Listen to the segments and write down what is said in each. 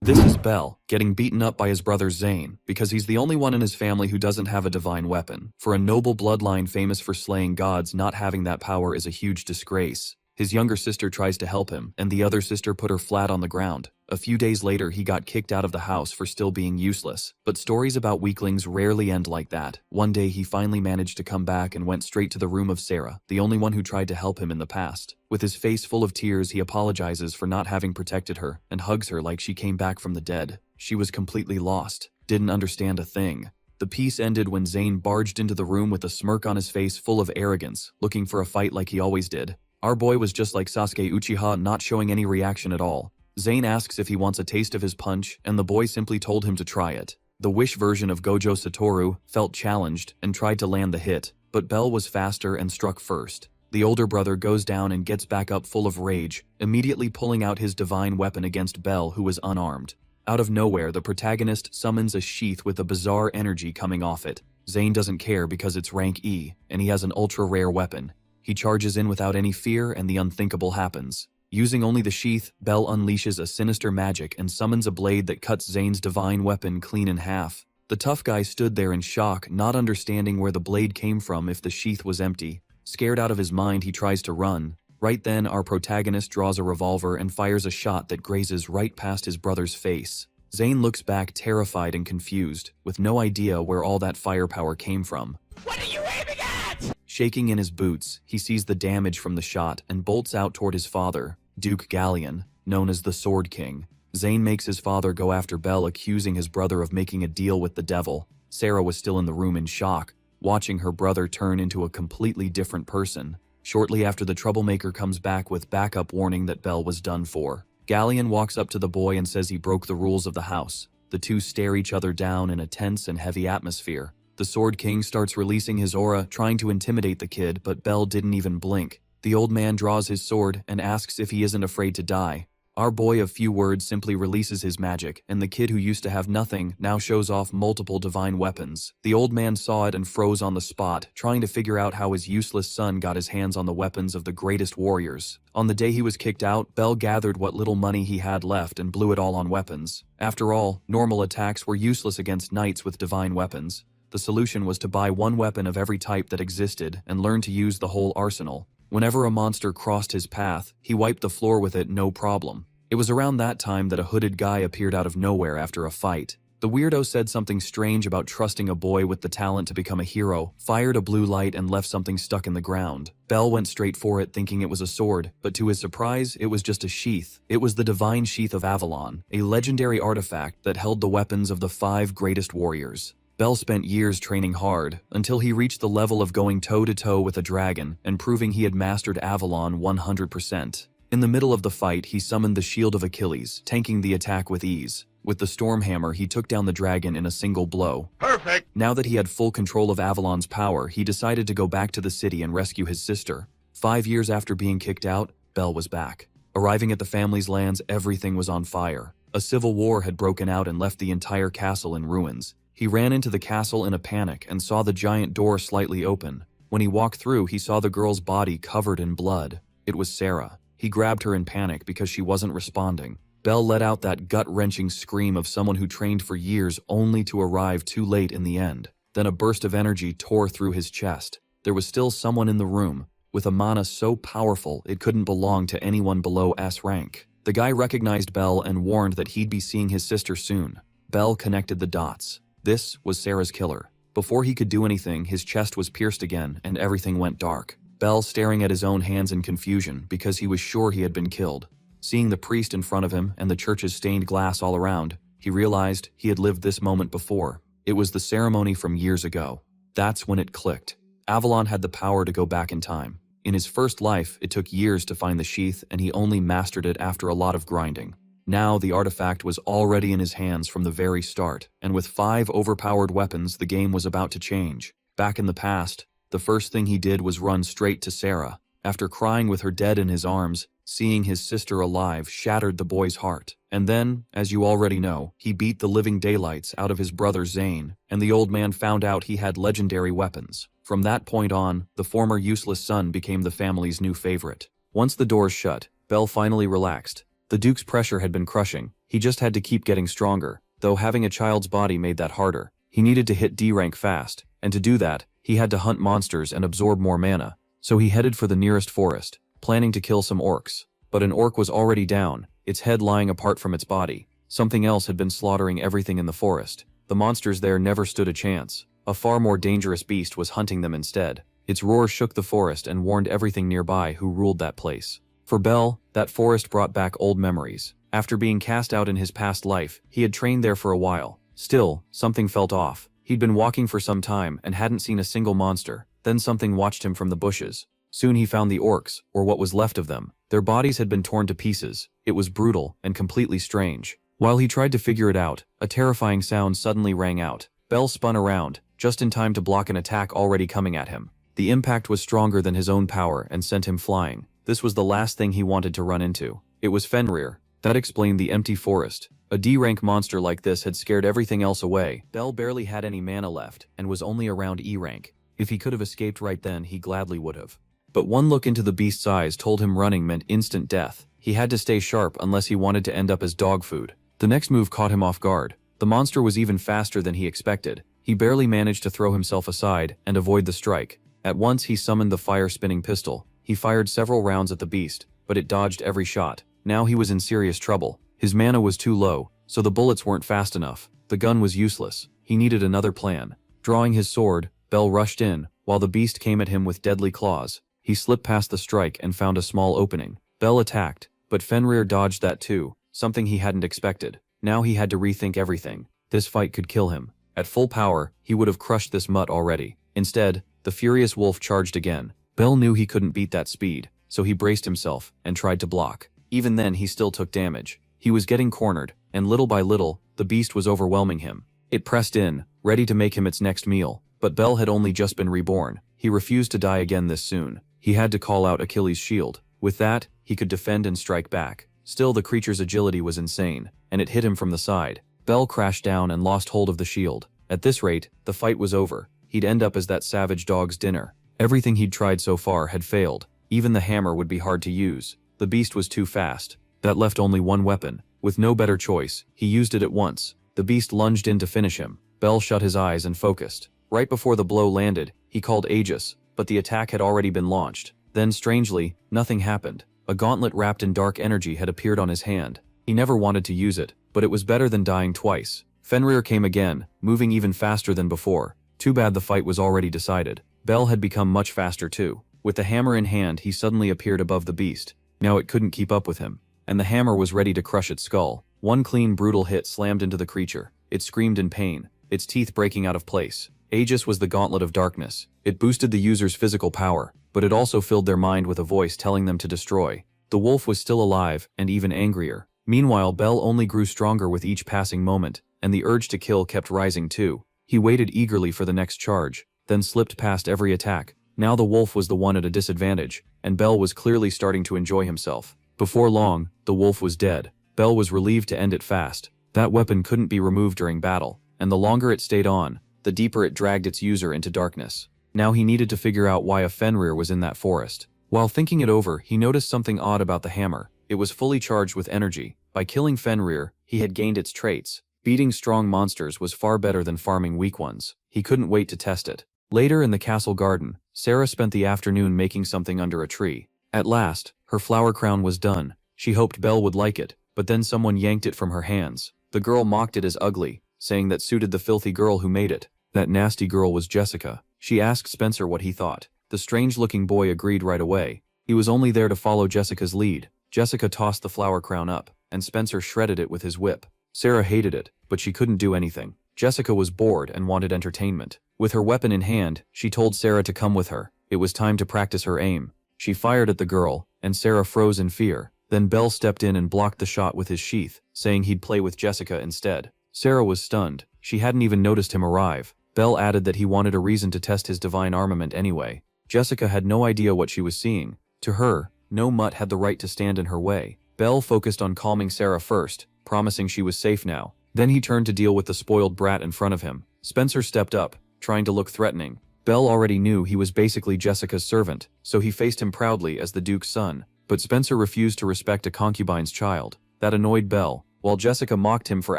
This is Bell, getting beaten up by his brother Zane, because he's the only one in his family who doesn't have a divine weapon. For a noble bloodline famous for slaying gods, not having that power is a huge disgrace. His younger sister tries to help him, and the other sister put her flat on the ground. A few days later, he got kicked out of the house for still being useless. But stories about weaklings rarely end like that. One day, he finally managed to come back and went straight to the room of Sarah, the only one who tried to help him in the past. With his face full of tears, he apologizes for not having protected her and hugs her like she came back from the dead. She was completely lost, didn't understand a thing. The piece ended when Zane barged into the room with a smirk on his face full of arrogance, looking for a fight like he always did. Our boy was just like Sasuke Uchiha, not showing any reaction at all. Zane asks if he wants a taste of his punch, and the boy simply told him to try it. The Wish version of Gojo Satoru felt challenged and tried to land the hit, but Bell was faster and struck first. The older brother goes down and gets back up full of rage, immediately pulling out his divine weapon against Bell, who was unarmed. Out of nowhere, the protagonist summons a sheath with a bizarre energy coming off it. Zane doesn't care because it's rank E, and he has an ultra-rare weapon. He charges in without any fear, and the unthinkable happens. Using only the sheath, Bell unleashes a sinister magic and summons a blade that cuts Zane's divine weapon clean in half. The tough guy stood there in shock, not understanding where the blade came from if the sheath was empty. Scared out of his mind, he tries to run. Right then, our protagonist draws a revolver and fires a shot that grazes right past his brother's face. Zane looks back terrified and confused, with no idea where all that firepower came from. What are you aiming at? Shaking in his boots, he sees the damage from the shot and bolts out toward his father, Duke Galleon, known as the Sword King. Zane makes his father go after Bell, accusing his brother of making a deal with the devil. Sarah was still in the room in shock, watching her brother turn into a completely different person. Shortly after, the troublemaker comes back with backup, warning that Bell was done for. Galleon walks up to the boy and says he broke the rules of the house. The two stare each other down in a tense and heavy atmosphere. The Sword King starts releasing his aura, trying to intimidate the kid, but Bell didn't even blink. The old man draws his sword and asks if he isn't afraid to die. Our boy of few words simply releases his magic, and the kid who used to have nothing now shows off multiple divine weapons. The old man saw it and froze on the spot, trying to figure out how his useless son got his hands on the weapons of the greatest warriors. On the day he was kicked out, Bell gathered what little money he had left and blew it all on weapons. After all, normal attacks were useless against knights with divine weapons. The solution was to buy one weapon of every type that existed and learn to use the whole arsenal. Whenever a monster crossed his path, he wiped the floor with it no problem. It was around that time that a hooded guy appeared out of nowhere after a fight. The weirdo said something strange about trusting a boy with the talent to become a hero, fired a blue light and left something stuck in the ground. Bell went straight for it thinking it was a sword, but to his surprise, it was just a sheath. It was the divine sheath of Avalon, a legendary artifact that held the weapons of the 5 greatest warriors. Bell spent years training hard, until he reached the level of going toe-to-toe with a dragon and proving he had mastered Avalon 100%. In the middle of the fight, he summoned the Shield of Achilles, tanking the attack with ease. With the Stormhammer, he took down the dragon in a single blow. Perfect! Now that he had full control of Avalon's power, he decided to go back to the city and rescue his sister. 5 years after being kicked out, Bell was back. Arriving at the family's lands, everything was on fire. A civil war had broken out and left the entire castle in ruins. He ran into the castle in a panic and saw the giant door slightly open. When he walked through, he saw the girl's body covered in blood. It was Sarah. He grabbed her in panic because she wasn't responding. Bell let out that gut-wrenching scream of someone who trained for years only to arrive too late in the end. Then a burst of energy tore through his chest. There was still someone in the room, with a mana so powerful it couldn't belong to anyone below S rank. The guy recognized Bell and warned that he'd be seeing his sister soon. Bell connected the dots. This was Sarah's killer. Before he could do anything, his chest was pierced again and everything went dark. Bell staring at his own hands in confusion because he was sure he had been killed. Seeing the priest in front of him and the church's stained glass all around, he realized he had lived this moment before. It was the ceremony from years ago. That's when it clicked. Avalon had the power to go back in time. In his first life, it took years to find the sheath and he only mastered it after a lot of grinding. Now the artifact was already in his hands from the very start, and with 5 overpowered weapons, the game was about to change. Back in the past, the first thing he did was run straight to Sarah. After crying with her dead in his arms, seeing his sister alive shattered the boy's heart. And then, as you already know, he beat the living daylights out of his brother Zane, and the old man found out he had legendary weapons. From that point on, the former useless son became the family's new favorite. Once the doors shut, Bell finally relaxed. The Duke's pressure had been crushing. He just had to keep getting stronger, though having a child's body made that harder. He needed to hit D rank fast, and to do that, he had to hunt monsters and absorb more mana. So he headed for the nearest forest, planning to kill some orcs. But an orc was already down, its head lying apart from its body. Something else had been slaughtering everything in the forest. The monsters there never stood a chance. A far more dangerous beast was hunting them instead. Its roar shook the forest and warned everything nearby who ruled that place. For Bell, that forest brought back old memories. After being cast out in his past life, he had trained there for a while. Still, something felt off. He'd been walking for some time and hadn't seen a single monster. Then something watched him from the bushes. Soon he found the orcs, or what was left of them. Their bodies had been torn to pieces. It was brutal and completely strange. While he tried to figure it out, a terrifying sound suddenly rang out. Bell spun around, just in time to block an attack already coming at him. The impact was stronger than his own power and sent him flying. This was the last thing he wanted to run into. It was Fenrir. That explained the empty forest. A D-rank monster like this had scared everything else away. Bell barely had any mana left, and was only around E rank. If he could have escaped right then, he gladly would have. But one look into the beast's eyes told him running meant instant death. He had to stay sharp unless he wanted to end up as dog food. The next move caught him off guard. The monster was even faster than he expected. He barely managed to throw himself aside and avoid the strike. At once he summoned the fire-spinning pistol. He fired several rounds at the beast, but it dodged every shot. Now he was in serious trouble. His mana was too low, so the bullets weren't fast enough. The gun was useless. He needed another plan. Drawing his sword, Bell rushed in, while the beast came at him with deadly claws. He slipped past the strike and found a small opening. Bell attacked, but Fenrir dodged that too, something he hadn't expected. Now he had to rethink everything. This fight could kill him. At full power, he would have crushed this mutt already. Instead, the furious wolf charged again. Bell knew he couldn't beat that speed, so he braced himself and tried to block. Even then he still took damage. He was getting cornered, and little by little, the beast was overwhelming him. It pressed in, ready to make him its next meal. But Bell had only just been reborn. He refused to die again this soon. He had to call out Achilles' shield. With that, he could defend and strike back. Still, the creature's agility was insane, and it hit him from the side. Bell crashed down and lost hold of the shield. At this rate, the fight was over. He'd end up as that savage dog's dinner. Everything he'd tried so far had failed. Even the hammer would be hard to use. The beast was too fast. That left only one weapon. With no better choice, he used it at once. The beast lunged in to finish him. Bell shut his eyes and focused. Right before the blow landed, he called Aegis, but the attack had already been launched. Then, strangely, nothing happened. A gauntlet wrapped in dark energy had appeared on his hand. He never wanted to use it, but it was better than dying twice. Fenrir came again, moving even faster than before. Too bad the fight was already decided. Bell had become much faster too. With the hammer in hand, he suddenly appeared above the beast. Now it couldn't keep up with him, and the hammer was ready to crush its skull. One clean, brutal hit slammed into the creature. It screamed in pain, its teeth breaking out of place. Aegis was the gauntlet of darkness. It boosted the user's physical power, but it also filled their mind with a voice telling them to destroy. The wolf was still alive, and even angrier. Meanwhile, Bell only grew stronger with each passing moment, and the urge to kill kept rising too. He waited eagerly for the next charge, then slipped past every attack. Now the wolf was the one at a disadvantage, and Bell was clearly starting to enjoy himself. Before long, the wolf was dead. Bell was relieved to end it fast. That weapon couldn't be removed during battle, and the longer it stayed on, the deeper it dragged its user into darkness. Now he needed to figure out why a Fenrir was in that forest. While thinking it over, he noticed something odd about the hammer. It was fully charged with energy. By killing Fenrir, he had gained its traits. Beating strong monsters was far better than farming weak ones. He couldn't wait to test it. Later in the castle garden, Sarah spent the afternoon making something under a tree. At last, her flower crown was done. She hoped Belle would like it, but then someone yanked it from her hands. The girl mocked it as ugly, saying that suited the filthy girl who made it. That nasty girl was Jessica. She asked Spencer what he thought. The strange-looking boy agreed right away. He was only there to follow Jessica's lead. Jessica tossed the flower crown up, and Spencer shredded it with his whip. Sarah hated it, but she couldn't do anything. Jessica was bored and wanted entertainment. With her weapon in hand, she told Sarah to come with her. It was time to practice her aim. She fired at the girl, and Sarah froze in fear. Then Belle stepped in and blocked the shot with his sheath, saying he'd play with Jessica instead. Sarah was stunned. She hadn't even noticed him arrive. Belle added that he wanted a reason to test his divine armament anyway. Jessica had no idea what she was seeing. To her, no mutt had the right to stand in her way. Belle focused on calming Sarah first, promising she was safe now. Then he turned to deal with the spoiled brat in front of him. Spencer stepped up, trying to look threatening. Belle already knew he was basically Jessica's servant, so he faced him proudly as the Duke's son. But Spencer refused to respect a concubine's child. That annoyed Belle. while Jessica mocked him for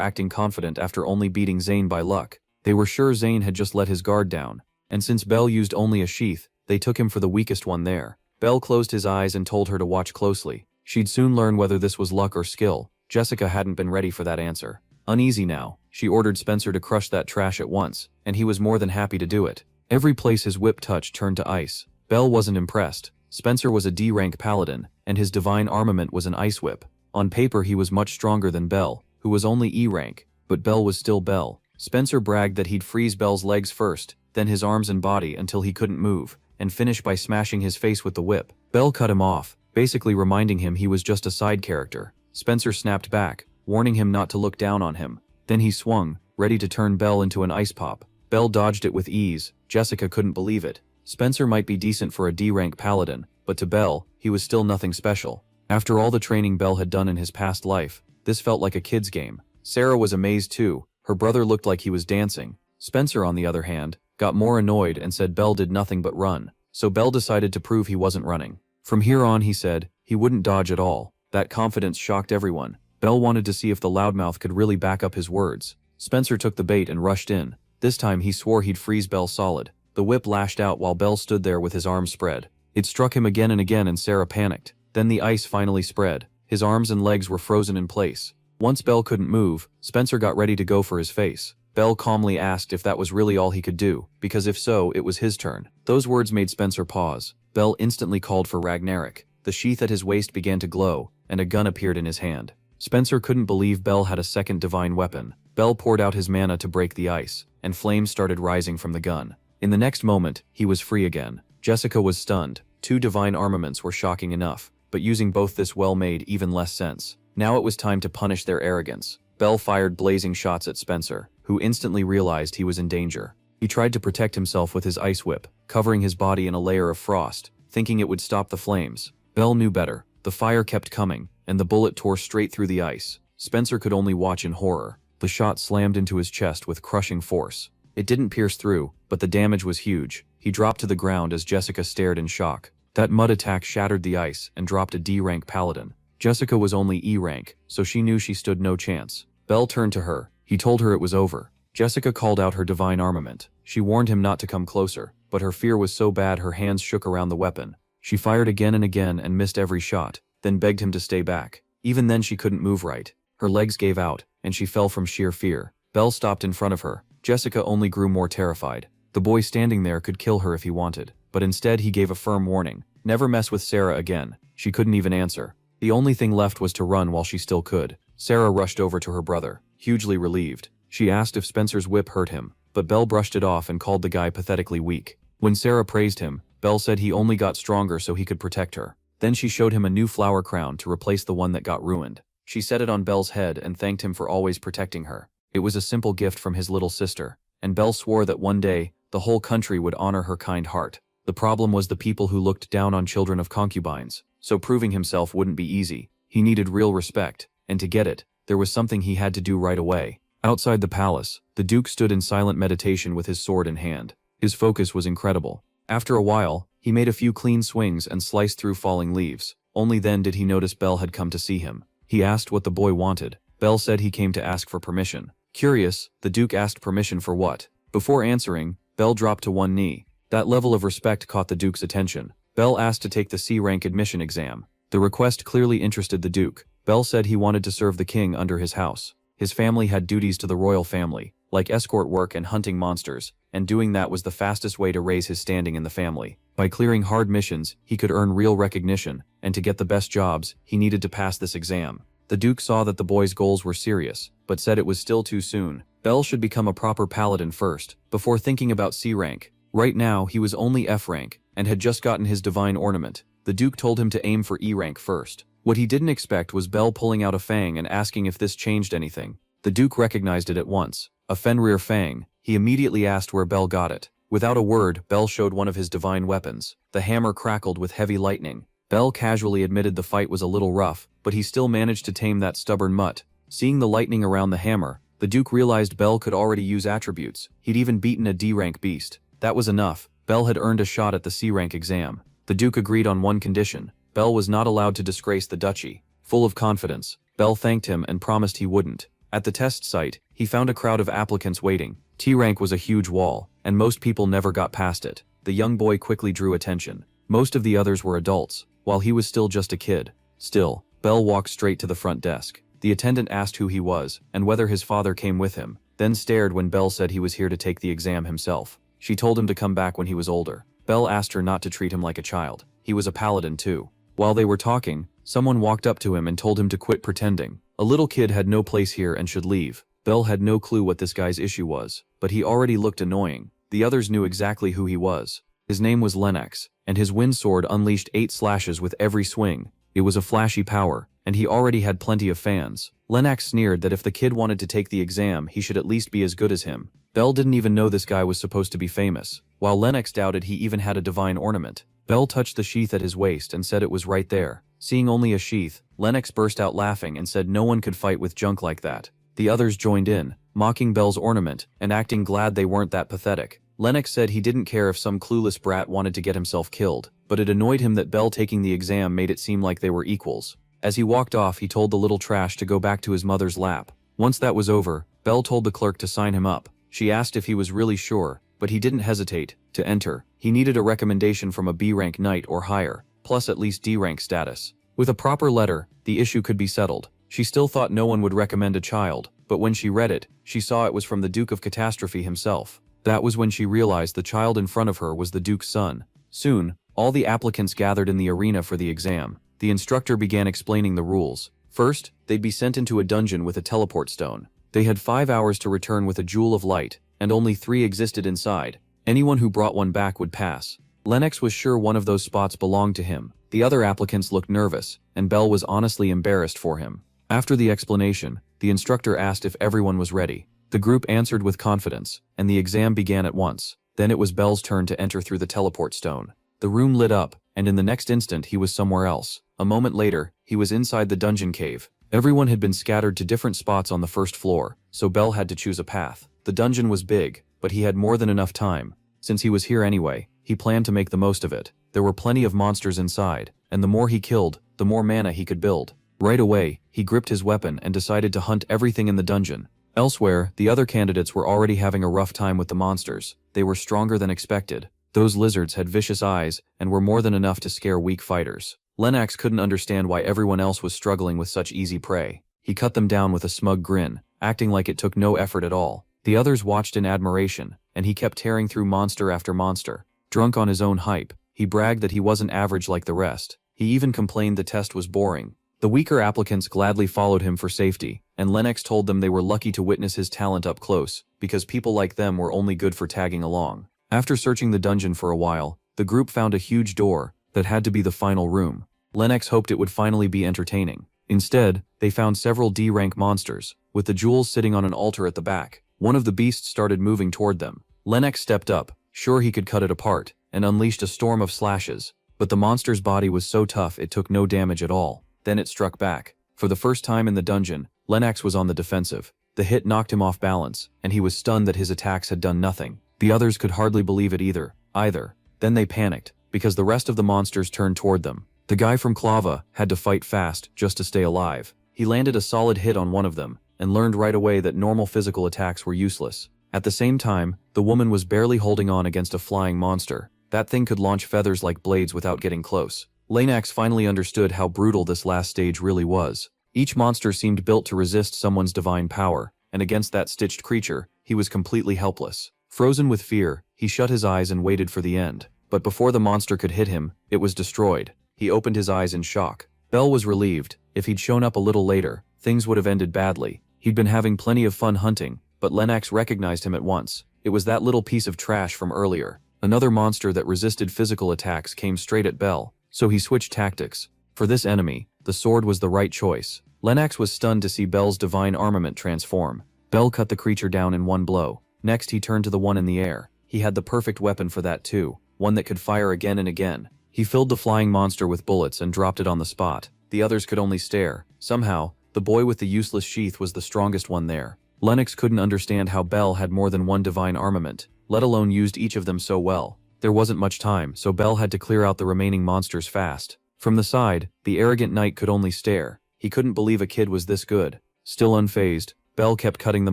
acting confident after only beating Zane by luck. They were sure Zane had just let his guard down, and since Belle used only a sheath, they took him for the weakest one there. Belle closed his eyes and told her to watch closely. She'd soon learn whether this was luck or skill. Jessica hadn't been ready for that answer. Uneasy now, she ordered Spencer to crush that trash at once, and he was more than happy to do it. Every place his whip touched turned to ice. Belle wasn't impressed. Spencer was a D-rank paladin, and his divine armament was an ice whip. On paper he was much stronger than Belle, who was only E rank, but Belle was still Belle. Spencer bragged that he'd freeze Belle's legs first, then his arms and body until he couldn't move, and finish by smashing his face with the whip. Belle cut him off, basically reminding him he was just a side character. Spencer snapped back, warning him not to look down on him. Then he swung, ready to turn Belle into an ice pop. Belle dodged it with ease. Jessica couldn't believe it. Spencer might be decent for a D-rank paladin, but to Belle, he was still nothing special. After all the training Belle had done in his past life, this felt like a kid's game. Sarah was amazed too. Her brother looked like he was dancing. Spencer, on the other hand, got more annoyed and said Belle did nothing but run. So Belle decided to prove he wasn't running. From here on, he said, he wouldn't dodge at all. That confidence shocked everyone. Belle wanted to see if the loudmouth could really back up his words. Spencer took the bait and rushed in. This time he swore he'd freeze Belle solid. The whip lashed out while Belle stood there with his arms spread. It struck him again and again and Sarah panicked. Then the ice finally spread. His arms and legs were frozen in place. Once Belle couldn't move, Spencer got ready to go for his face. Belle calmly asked if that was really all he could do, because if so, it was his turn. Those words made Spencer pause. Belle instantly called for Ragnarok. The sheath at his waist began to glow, and a gun appeared in his hand. Spencer couldn't believe Belle had a second divine weapon. Belle poured out his mana to break the ice, and flames started rising from the gun. In the next moment, he was free again. Jessica was stunned. 2 divine armaments were shocking enough, but using both this well made even less sense. Now it was time to punish their arrogance. Belle fired blazing shots at Spencer, who instantly realized he was in danger. He tried to protect himself with his ice whip, covering his body in a layer of frost, thinking it would stop the flames. Belle knew better. The fire kept coming, and the bullet tore straight through the ice. Spencer could only watch in horror. The shot slammed into his chest with crushing force. It didn't pierce through, but the damage was huge. He dropped to the ground as Jessica stared in shock. That mud attack shattered the ice and dropped a D-rank paladin. Jessica was only E rank, so she knew she stood no chance. Belle turned to her. He told her it was over. Jessica called out her divine armament. She warned him not to come closer, but her fear was so bad her hands shook around the weapon. She fired again and again and missed every shot, then begged him to stay back. Even then she couldn't move right. Her legs gave out, and she fell from sheer fear. Belle stopped in front of her. Jessica only grew more terrified. The boy standing there could kill her if he wanted, but instead he gave a firm warning. Never mess with Sarah again. She couldn't even answer. The only thing left was to run while she still could. Sarah rushed over to her brother, hugely relieved. She asked if Spencer's whip hurt him, but Belle brushed it off and called the guy pathetically weak. When Sarah praised him, Belle said he only got stronger so he could protect her. Then she showed him a new flower crown to replace the one that got ruined. She set it on Belle's head and thanked him for always protecting her. It was a simple gift from his little sister, and Belle swore that one day, the whole country would honor her kind heart. The problem was the people who looked down on children of concubines, so proving himself wouldn't be easy. He needed real respect, and to get it, there was something he had to do right away. Outside the palace, the Duke stood in silent meditation with his sword in hand. His focus was incredible. After a while, he made a few clean swings and sliced through falling leaves. Only then did he notice Belle had come to see him. He asked what the boy wanted. Belle said he came to ask for permission. Curious, the Duke asked permission for what? Before answering, Belle dropped to one knee. That level of respect caught the Duke's attention. Belle asked to take the C-rank admission exam. The request clearly interested the Duke. Belle said he wanted to serve the king under his house. His family had duties to the royal family, like escort work and hunting monsters, and doing that was the fastest way to raise his standing in the family. By clearing hard missions, he could earn real recognition, and to get the best jobs, he needed to pass this exam. The Duke saw that the boy's goals were serious, but said it was still too soon. Belle should become a proper paladin first, before thinking about C-rank. Right now, he was only F-rank, and had just gotten his divine ornament. The Duke told him to aim for E-rank first. What he didn't expect was Belle pulling out a fang and asking if this changed anything. The Duke recognized it at once. A Fenrir fang. He immediately asked where Belle got it. Without a word, Belle showed one of his divine weapons. The hammer crackled with heavy lightning. Belle casually admitted the fight was a little rough, but he still managed to tame that stubborn mutt. Seeing the lightning around the hammer, the Duke realized Belle could already use attributes. He'd even beaten a D-rank beast. That was enough. Belle had earned a shot at the C-rank exam. The Duke agreed on one condition. Belle was not allowed to disgrace the duchy. Full of confidence, Bell thanked him and promised he wouldn't. At the test site, he found a crowd of applicants waiting. T rank was a huge wall, and most people never got past it. The young boy quickly drew attention. Most of the others were adults, while he was still just a kid. Still, Bell walked straight to the front desk. The attendant asked who he was, and whether his father came with him, then stared when Bell said he was here to take the exam himself. She told him to come back when he was older. Bell asked her not to treat him like a child. He was a paladin too. While they were talking, someone walked up to him and told him to quit pretending. A little kid had no place here and should leave. Bell had no clue what this guy's issue was, but he already looked annoying. The others knew exactly who he was. His name was Lennox, and his wind sword unleashed 8 slashes with every swing. It was a flashy power, and he already had plenty of fans. Lennox sneered that if the kid wanted to take the exam, he should at least be as good as him. Bell didn't even know this guy was supposed to be famous, while Lennox doubted he even had a divine ornament. Bell touched the sheath at his waist and said it was right there. Seeing only a sheath, Lennox burst out laughing and said no one could fight with junk like that. The others joined in, mocking Bell's ornament and acting glad they weren't that pathetic. Lennox said he didn't care if some clueless brat wanted to get himself killed, but it annoyed him that Bell taking the exam made it seem like they were equals. As he walked off, he told the little trash to go back to his mother's lap. Once that was over, Bell told the clerk to sign him up. She asked if he was really sure, but he didn't hesitate. To enter, he needed a recommendation from a B-rank knight or higher, plus at least D-rank status. With a proper letter, the issue could be settled. She still thought no one would recommend a child, but when she read it, she saw it was from the Duke of Catastrophe himself. That was when she realized the child in front of her was the Duke's son. Soon, all the applicants gathered in the arena for the exam. The instructor began explaining the rules. First, they'd be sent into a dungeon with a teleport stone. They had 5 hours to return with a jewel of light, and only 3 existed inside. Anyone who brought one back would pass. Lennox was sure one of those spots belonged to him. The other applicants looked nervous, and Bell was honestly embarrassed for him. After the explanation, the instructor asked if everyone was ready. The group answered with confidence, and the exam began at once. Then it was Bell's turn to enter through the teleport stone. The room lit up, and in the next instant he was somewhere else. A moment later, he was inside the dungeon cave. Everyone had been scattered to different spots on the first floor, so Bell had to choose a path. The dungeon was big, but he had more than enough time. Since he was here anyway, he planned to make the most of it. There were plenty of monsters inside, and the more he killed, the more mana he could build. Right away, he gripped his weapon and decided to hunt everything in the dungeon. Elsewhere, the other candidates were already having a rough time with the monsters. They were stronger than expected. Those lizards had vicious eyes and were more than enough to scare weak fighters. Lennox couldn't understand why everyone else was struggling with such easy prey. He cut them down with a smug grin, acting like it took no effort at all. The others watched in admiration, and he kept tearing through monster after monster. Drunk on his own hype, he bragged that he wasn't average like the rest. He even complained the test was boring. The weaker applicants gladly followed him for safety, and Lennox told them they were lucky to witness his talent up close, because people like them were only good for tagging along. After searching the dungeon for a while, the group found a huge door that had to be the final room. Lennox hoped it would finally be entertaining. Instead, they found several D-rank monsters, with the jewels sitting on an altar at the back. One of the beasts started moving toward them. Lennox stepped up, sure he could cut it apart, and unleashed a storm of slashes. But the monster's body was so tough it took no damage at all. Then it struck back. For the first time in the dungeon, Lennox was on the defensive. The hit knocked him off balance, and he was stunned that his attacks had done nothing. The others could hardly believe it either. Then they panicked, because the rest of the monsters turned toward them. The guy from Clava had to fight fast just to stay alive. He landed a solid hit on one of them, and learned right away that normal physical attacks were useless. At the same time, the woman was barely holding on against a flying monster. That thing could launch feathers like blades without getting close. Lennox finally understood how brutal this last stage really was. Each monster seemed built to resist someone's divine power, and against that stitched creature, he was completely helpless. Frozen with fear, he shut his eyes and waited for the end. But before the monster could hit him, it was destroyed. He opened his eyes in shock. Bell was relieved. If he'd shown up a little later, things would have ended badly. He'd been having plenty of fun hunting, but Lennox recognized him at once. It was that little piece of trash from earlier. Another monster that resisted physical attacks came straight at Bell, so he switched tactics. For this enemy, the sword was the right choice. Lennox was stunned to see Bell's divine armament transform. Bell cut the creature down in one blow. Next he turned to the one in the air. He had the perfect weapon for that too, one that could fire again and again. He filled the flying monster with bullets and dropped it on the spot. The others could only stare. Somehow, the boy with the useless sheath was the strongest one there. Lennox couldn't understand how Bell had more than one divine armament, let alone used each of them so well. There wasn't much time, so Bell had to clear out the remaining monsters fast. From the side, the arrogant knight could only stare. He couldn't believe a kid was this good. Still unfazed, Bell kept cutting the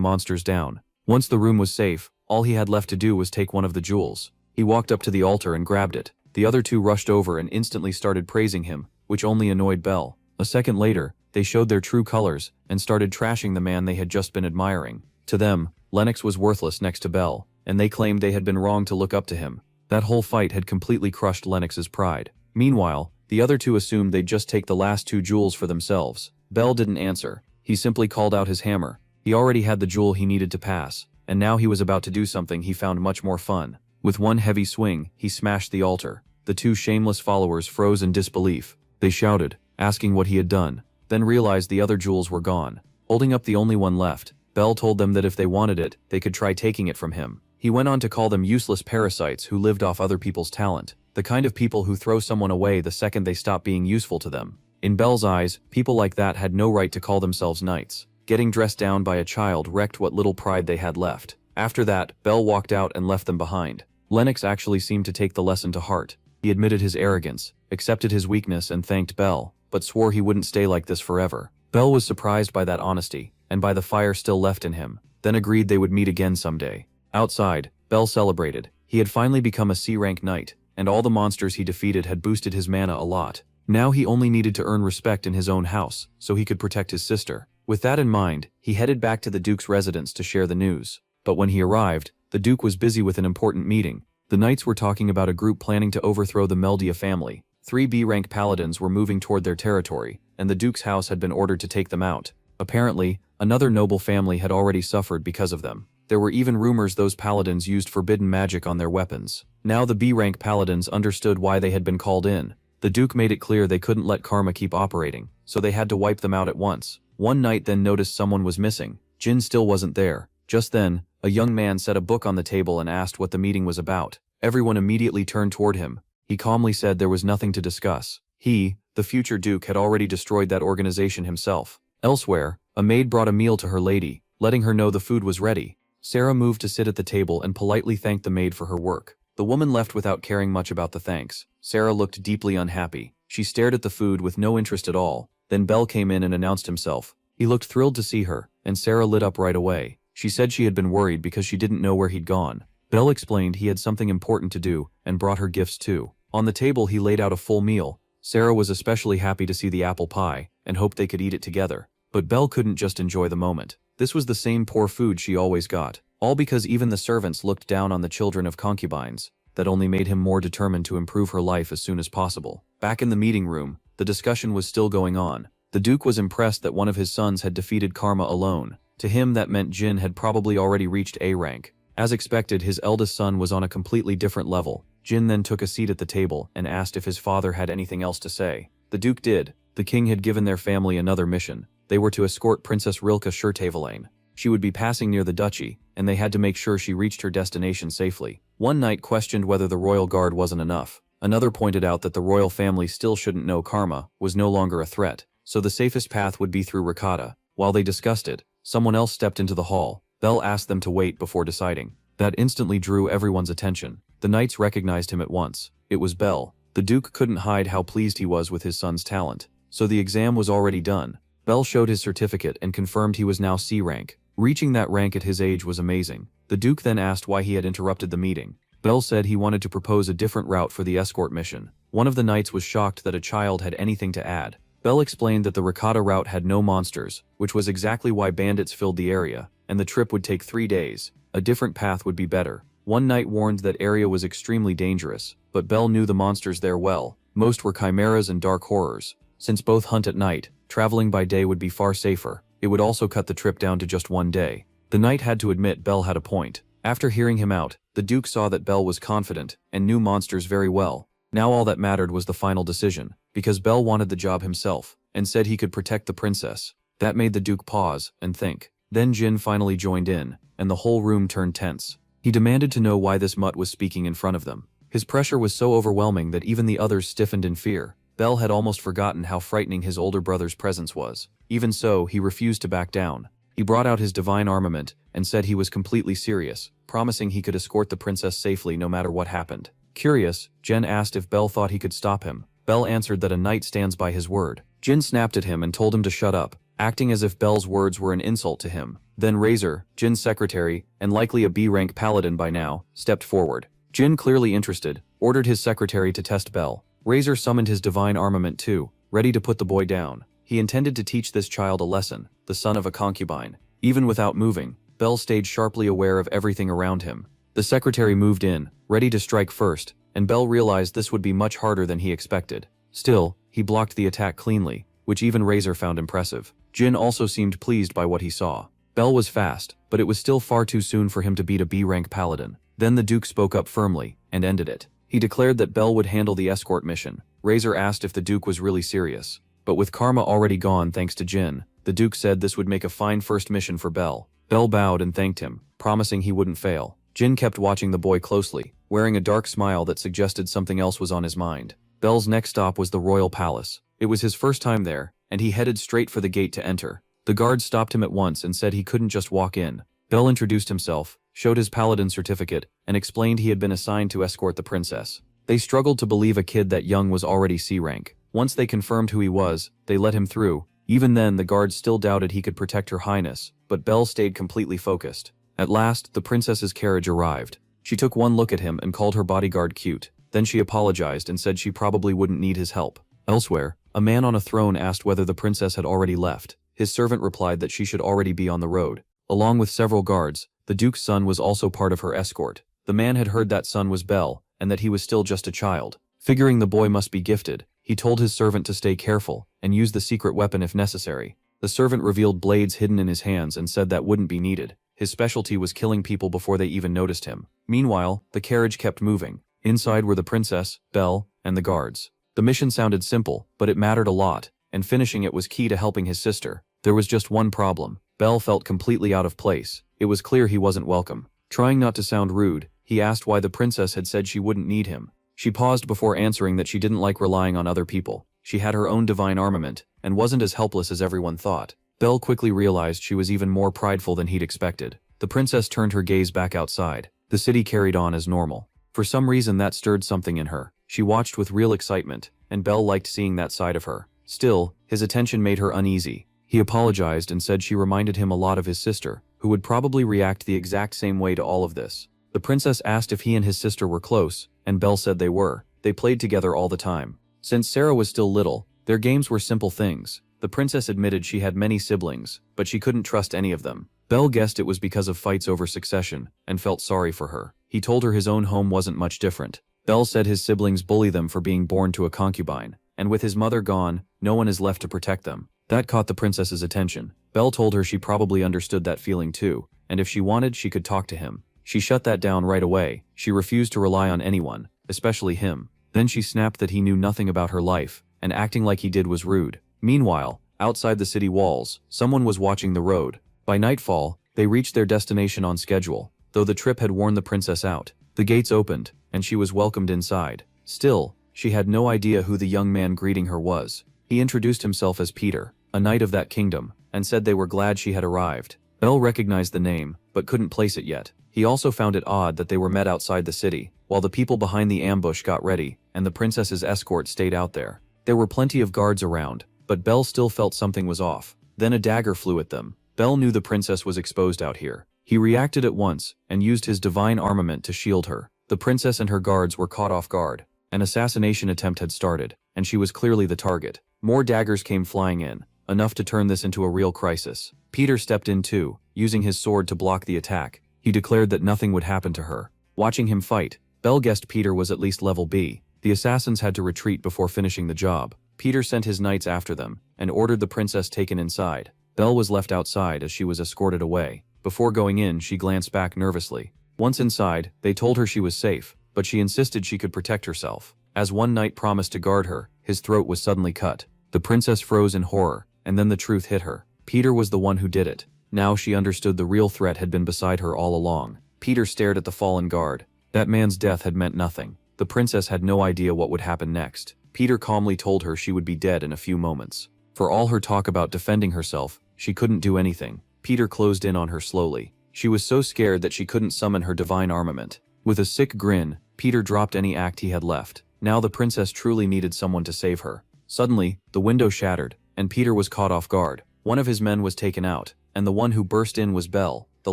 monsters down. Once the room was safe, all he had left to do was take one of the jewels. He walked up to the altar and grabbed it. The other two rushed over and instantly started praising him, which only annoyed Bell. A second later, they showed their true colors and started trashing the man they had just been admiring. To them, Lennox was worthless next to Bell, and they claimed they had been wrong to look up to him. That whole fight had completely crushed Lennox's pride. Meanwhile, the other two assumed they'd just take the last two jewels for themselves. Bell didn't answer. He simply called out his hammer. He already had the jewel he needed to pass, and now he was about to do something he found much more fun. With one heavy swing, he smashed the altar. The two shameless followers froze in disbelief. They shouted, asking what he had done, then realized the other jewels were gone. Holding up the only one left, Bell told them that if they wanted it, they could try taking it from him. He went on to call them useless parasites who lived off other people's talent, the kind of people who throw someone away the second they stop being useful to them. In Bell's eyes, people like that had no right to call themselves knights. Getting dressed down by a child wrecked what little pride they had left. After that, Bell walked out and left them behind. Lennox actually seemed to take the lesson to heart. He admitted his arrogance, accepted his weakness and thanked Bell, but swore he wouldn't stay like this forever. Bell was surprised by that honesty, and by the fire still left in him, then agreed they would meet again someday. Outside, Bell celebrated. He had finally become a C-rank knight, and all the monsters he defeated had boosted his mana a lot. Now he only needed to earn respect in his own house, so he could protect his sister. With that in mind, he headed back to the Duke's residence to share the news. But when he arrived, the Duke was busy with an important meeting. The knights were talking about a group planning to overthrow the Meldia family. 3 B-rank paladins were moving toward their territory, and the Duke's house had been ordered to take them out. Apparently, another noble family had already suffered because of them. There were even rumors those paladins used forbidden magic on their weapons. Now the B-rank paladins understood why they had been called in. The Duke made it clear they couldn't let karma keep operating, so they had to wipe them out at once. One knight then noticed someone was missing. Jin still wasn't there. Just then, a young man set a book on the table and asked what the meeting was about. Everyone immediately turned toward him. He calmly said there was nothing to discuss. He, the future Duke, had already destroyed that organization himself. Elsewhere, a maid brought a meal to her lady, letting her know the food was ready. Sarah moved to sit at the table and politely thanked the maid for her work. The woman left without caring much about the thanks. Sarah looked deeply unhappy. She stared at the food with no interest at all. Then Bell came in and announced himself. He looked thrilled to see her, and Sarah lit up right away. She said she had been worried because she didn't know where he'd gone. Bell explained he had something important to do, and brought her gifts too. On the table he laid out a full meal. Sarah was especially happy to see the apple pie, and hoped they could eat it together. But Belle couldn't just enjoy the moment. This was the same poor food she always got. All because even the servants looked down on the children of concubines. That only made him more determined to improve her life as soon as possible. Back in the meeting room, the discussion was still going on. The Duke was impressed that one of his sons had defeated Karma alone. To him that meant Jin had probably already reached A rank. As expected, his eldest son was on a completely different level. Jin then took a seat at the table and asked if his father had anything else to say. The Duke did. The king had given their family another mission. They were to escort Princess Rilke Schertevelaine. She would be passing near the duchy, and they had to make sure she reached her destination safely. One knight questioned whether the royal guard wasn't enough. Another pointed out that the royal family still shouldn't know Karma was no longer a threat, so the safest path would be through Ricotta. While they discussed it, someone else stepped into the hall. Bell asked them to wait before deciding. That instantly drew everyone's attention. The knights recognized him at once. It was Bell. The Duke couldn't hide how pleased he was with his son's talent. So the exam was already done. Bell showed his certificate and confirmed he was now C rank. Reaching that rank at his age was amazing. The Duke then asked why he had interrupted the meeting. Bell said he wanted to propose a different route for the escort mission. One of the knights was shocked that a child had anything to add. Bell explained that the Ricotta route had no monsters, which was exactly why bandits filled the area, and the trip would take 3 days. A different path would be better. One knight warned that area was extremely dangerous, but Bell knew the monsters there well. Most were chimeras and dark horrors. Since both hunt at night, traveling by day would be far safer. It would also cut the trip down to just 1 day. The knight had to admit Bell had a point. After hearing him out, the Duke saw that Bell was confident and knew monsters very well. Now all that mattered was the final decision, because Bell wanted the job himself, and said he could protect the princess. That made the Duke pause and think. Then Jin finally joined in, and the whole room turned tense. He demanded to know why this mutt was speaking in front of them. His pressure was so overwhelming that even the others stiffened in fear. Bell had almost forgotten how frightening his older brother's presence was. Even so, he refused to back down. He brought out his divine armament and said he was completely serious, promising he could escort the princess safely no matter what happened. Curious, Jen asked if Bell thought he could stop him. Bell answered that a knight stands by his word. Jin snapped at him and told him to shut up, acting as if Belle's words were an insult to him. Then Razor, Jin's secretary, and likely a B-rank paladin by now, stepped forward. Jin, clearly interested, ordered his secretary to test Belle. Razor summoned his divine armament too, ready to put the boy down. He intended to teach this child a lesson, the son of a concubine. Even without moving, Belle stayed sharply aware of everything around him. The secretary moved in, ready to strike first, and Belle realized this would be much harder than he expected. Still, he blocked the attack cleanly, which even Razor found impressive. Jin also seemed pleased by what he saw. Belle was fast, but it was still far too soon for him to beat a B-rank paladin. Then the Duke spoke up firmly, and ended it. He declared that Belle would handle the escort mission. Razor asked if the Duke was really serious. But with karma already gone thanks to Jin, the Duke said this would make a fine first mission for Belle. Belle bowed and thanked him, promising he wouldn't fail. Jin kept watching the boy closely, wearing a dark smile that suggested something else was on his mind. Belle's next stop was the royal palace. It was his first time there, and he headed straight for the gate to enter. The guard stopped him at once and said he couldn't just walk in. Belle introduced himself, showed his paladin certificate, and explained he had been assigned to escort the princess. They struggled to believe a kid that young was already C-rank. Once they confirmed who he was, they let him through. Even then, the guards still doubted he could protect her highness, but Belle stayed completely focused. At last, the princess's carriage arrived. She took one look at him and called her bodyguard cute. Then she apologized and said she probably wouldn't need his help. Elsewhere, a man on a throne asked whether the princess had already left. His servant replied that she should already be on the road. Along with several guards, the Duke's son was also part of her escort. The man had heard that son was Belle, and that he was still just a child. Figuring the boy must be gifted, he told his servant to stay careful, and use the secret weapon if necessary. The servant revealed blades hidden in his hands and said that wouldn't be needed. His specialty was killing people before they even noticed him. Meanwhile, the carriage kept moving. Inside were the princess, Belle, and the guards. The mission sounded simple, but it mattered a lot, and finishing it was key to helping his sister. There was just one problem. Belle felt completely out of place. It was clear he wasn't welcome. Trying not to sound rude, he asked why the princess had said she wouldn't need him. She paused before answering that she didn't like relying on other people. She had her own divine armament, and wasn't as helpless as everyone thought. Belle quickly realized she was even more prideful than he'd expected. The princess turned her gaze back outside. The city carried on as normal. For some reason that stirred something in her. She watched with real excitement, and Belle liked seeing that side of her. Still, his attention made her uneasy. He apologized and said she reminded him a lot of his sister, who would probably react the exact same way to all of this. The princess asked if he and his sister were close, and Belle said they were. They played together all the time. Since Sarah was still little, their games were simple things. The princess admitted she had many siblings, but she couldn't trust any of them. Belle guessed it was because of fights over succession, and felt sorry for her. He told her his own home wasn't much different. Belle said his siblings bully them for being born to a concubine, and with his mother gone, no one is left to protect them. That caught the princess's attention. Belle told her she probably understood that feeling too, and if she wanted, she could talk to him. She shut that down right away. She refused to rely on anyone, especially him. Then she snapped that he knew nothing about her life, and acting like he did was rude. Meanwhile, outside the city walls, someone was watching the road. By nightfall, they reached their destination on schedule, though the trip had worn the princess out. The gates opened, and she was welcomed inside. Still, she had no idea who the young man greeting her was. He introduced himself as Peter, a knight of that kingdom, and said they were glad she had arrived. Belle recognized the name, but couldn't place it yet. He also found it odd that they were met outside the city, while the people behind the ambush got ready, and the princess's escort stayed out there. There were plenty of guards around, but Belle still felt something was off. Then a dagger flew at them. Belle knew the princess was exposed out here. He reacted at once, and used his divine armament to shield her. The princess and her guards were caught off guard. An assassination attempt had started, and she was clearly the target. More daggers came flying in, enough to turn this into a real crisis. Peter stepped in too, using his sword to block the attack. He declared that nothing would happen to her. Watching him fight, Belle guessed Peter was at least level B. The assassins had to retreat before finishing the job. Peter sent his knights after them, and ordered the princess taken inside. Belle was left outside as she was escorted away. Before going in, she glanced back nervously. Once inside, they told her she was safe, but she insisted she could protect herself. As one knight promised to guard her, his throat was suddenly cut. The princess froze in horror, and then the truth hit her. Peter was the one who did it. Now she understood the real threat had been beside her all along. Peter stared at the fallen guard. That man's death had meant nothing. The princess had no idea what would happen next. Peter calmly told her she would be dead in a few moments. For all her talk about defending herself, she couldn't do anything. Peter closed in on her slowly. She was so scared that she couldn't summon her divine armament. With a sick grin, Peter dropped any act he had left. Now the princess truly needed someone to save her. Suddenly, the window shattered, and Peter was caught off guard. One of his men was taken out, and the one who burst in was Belle, the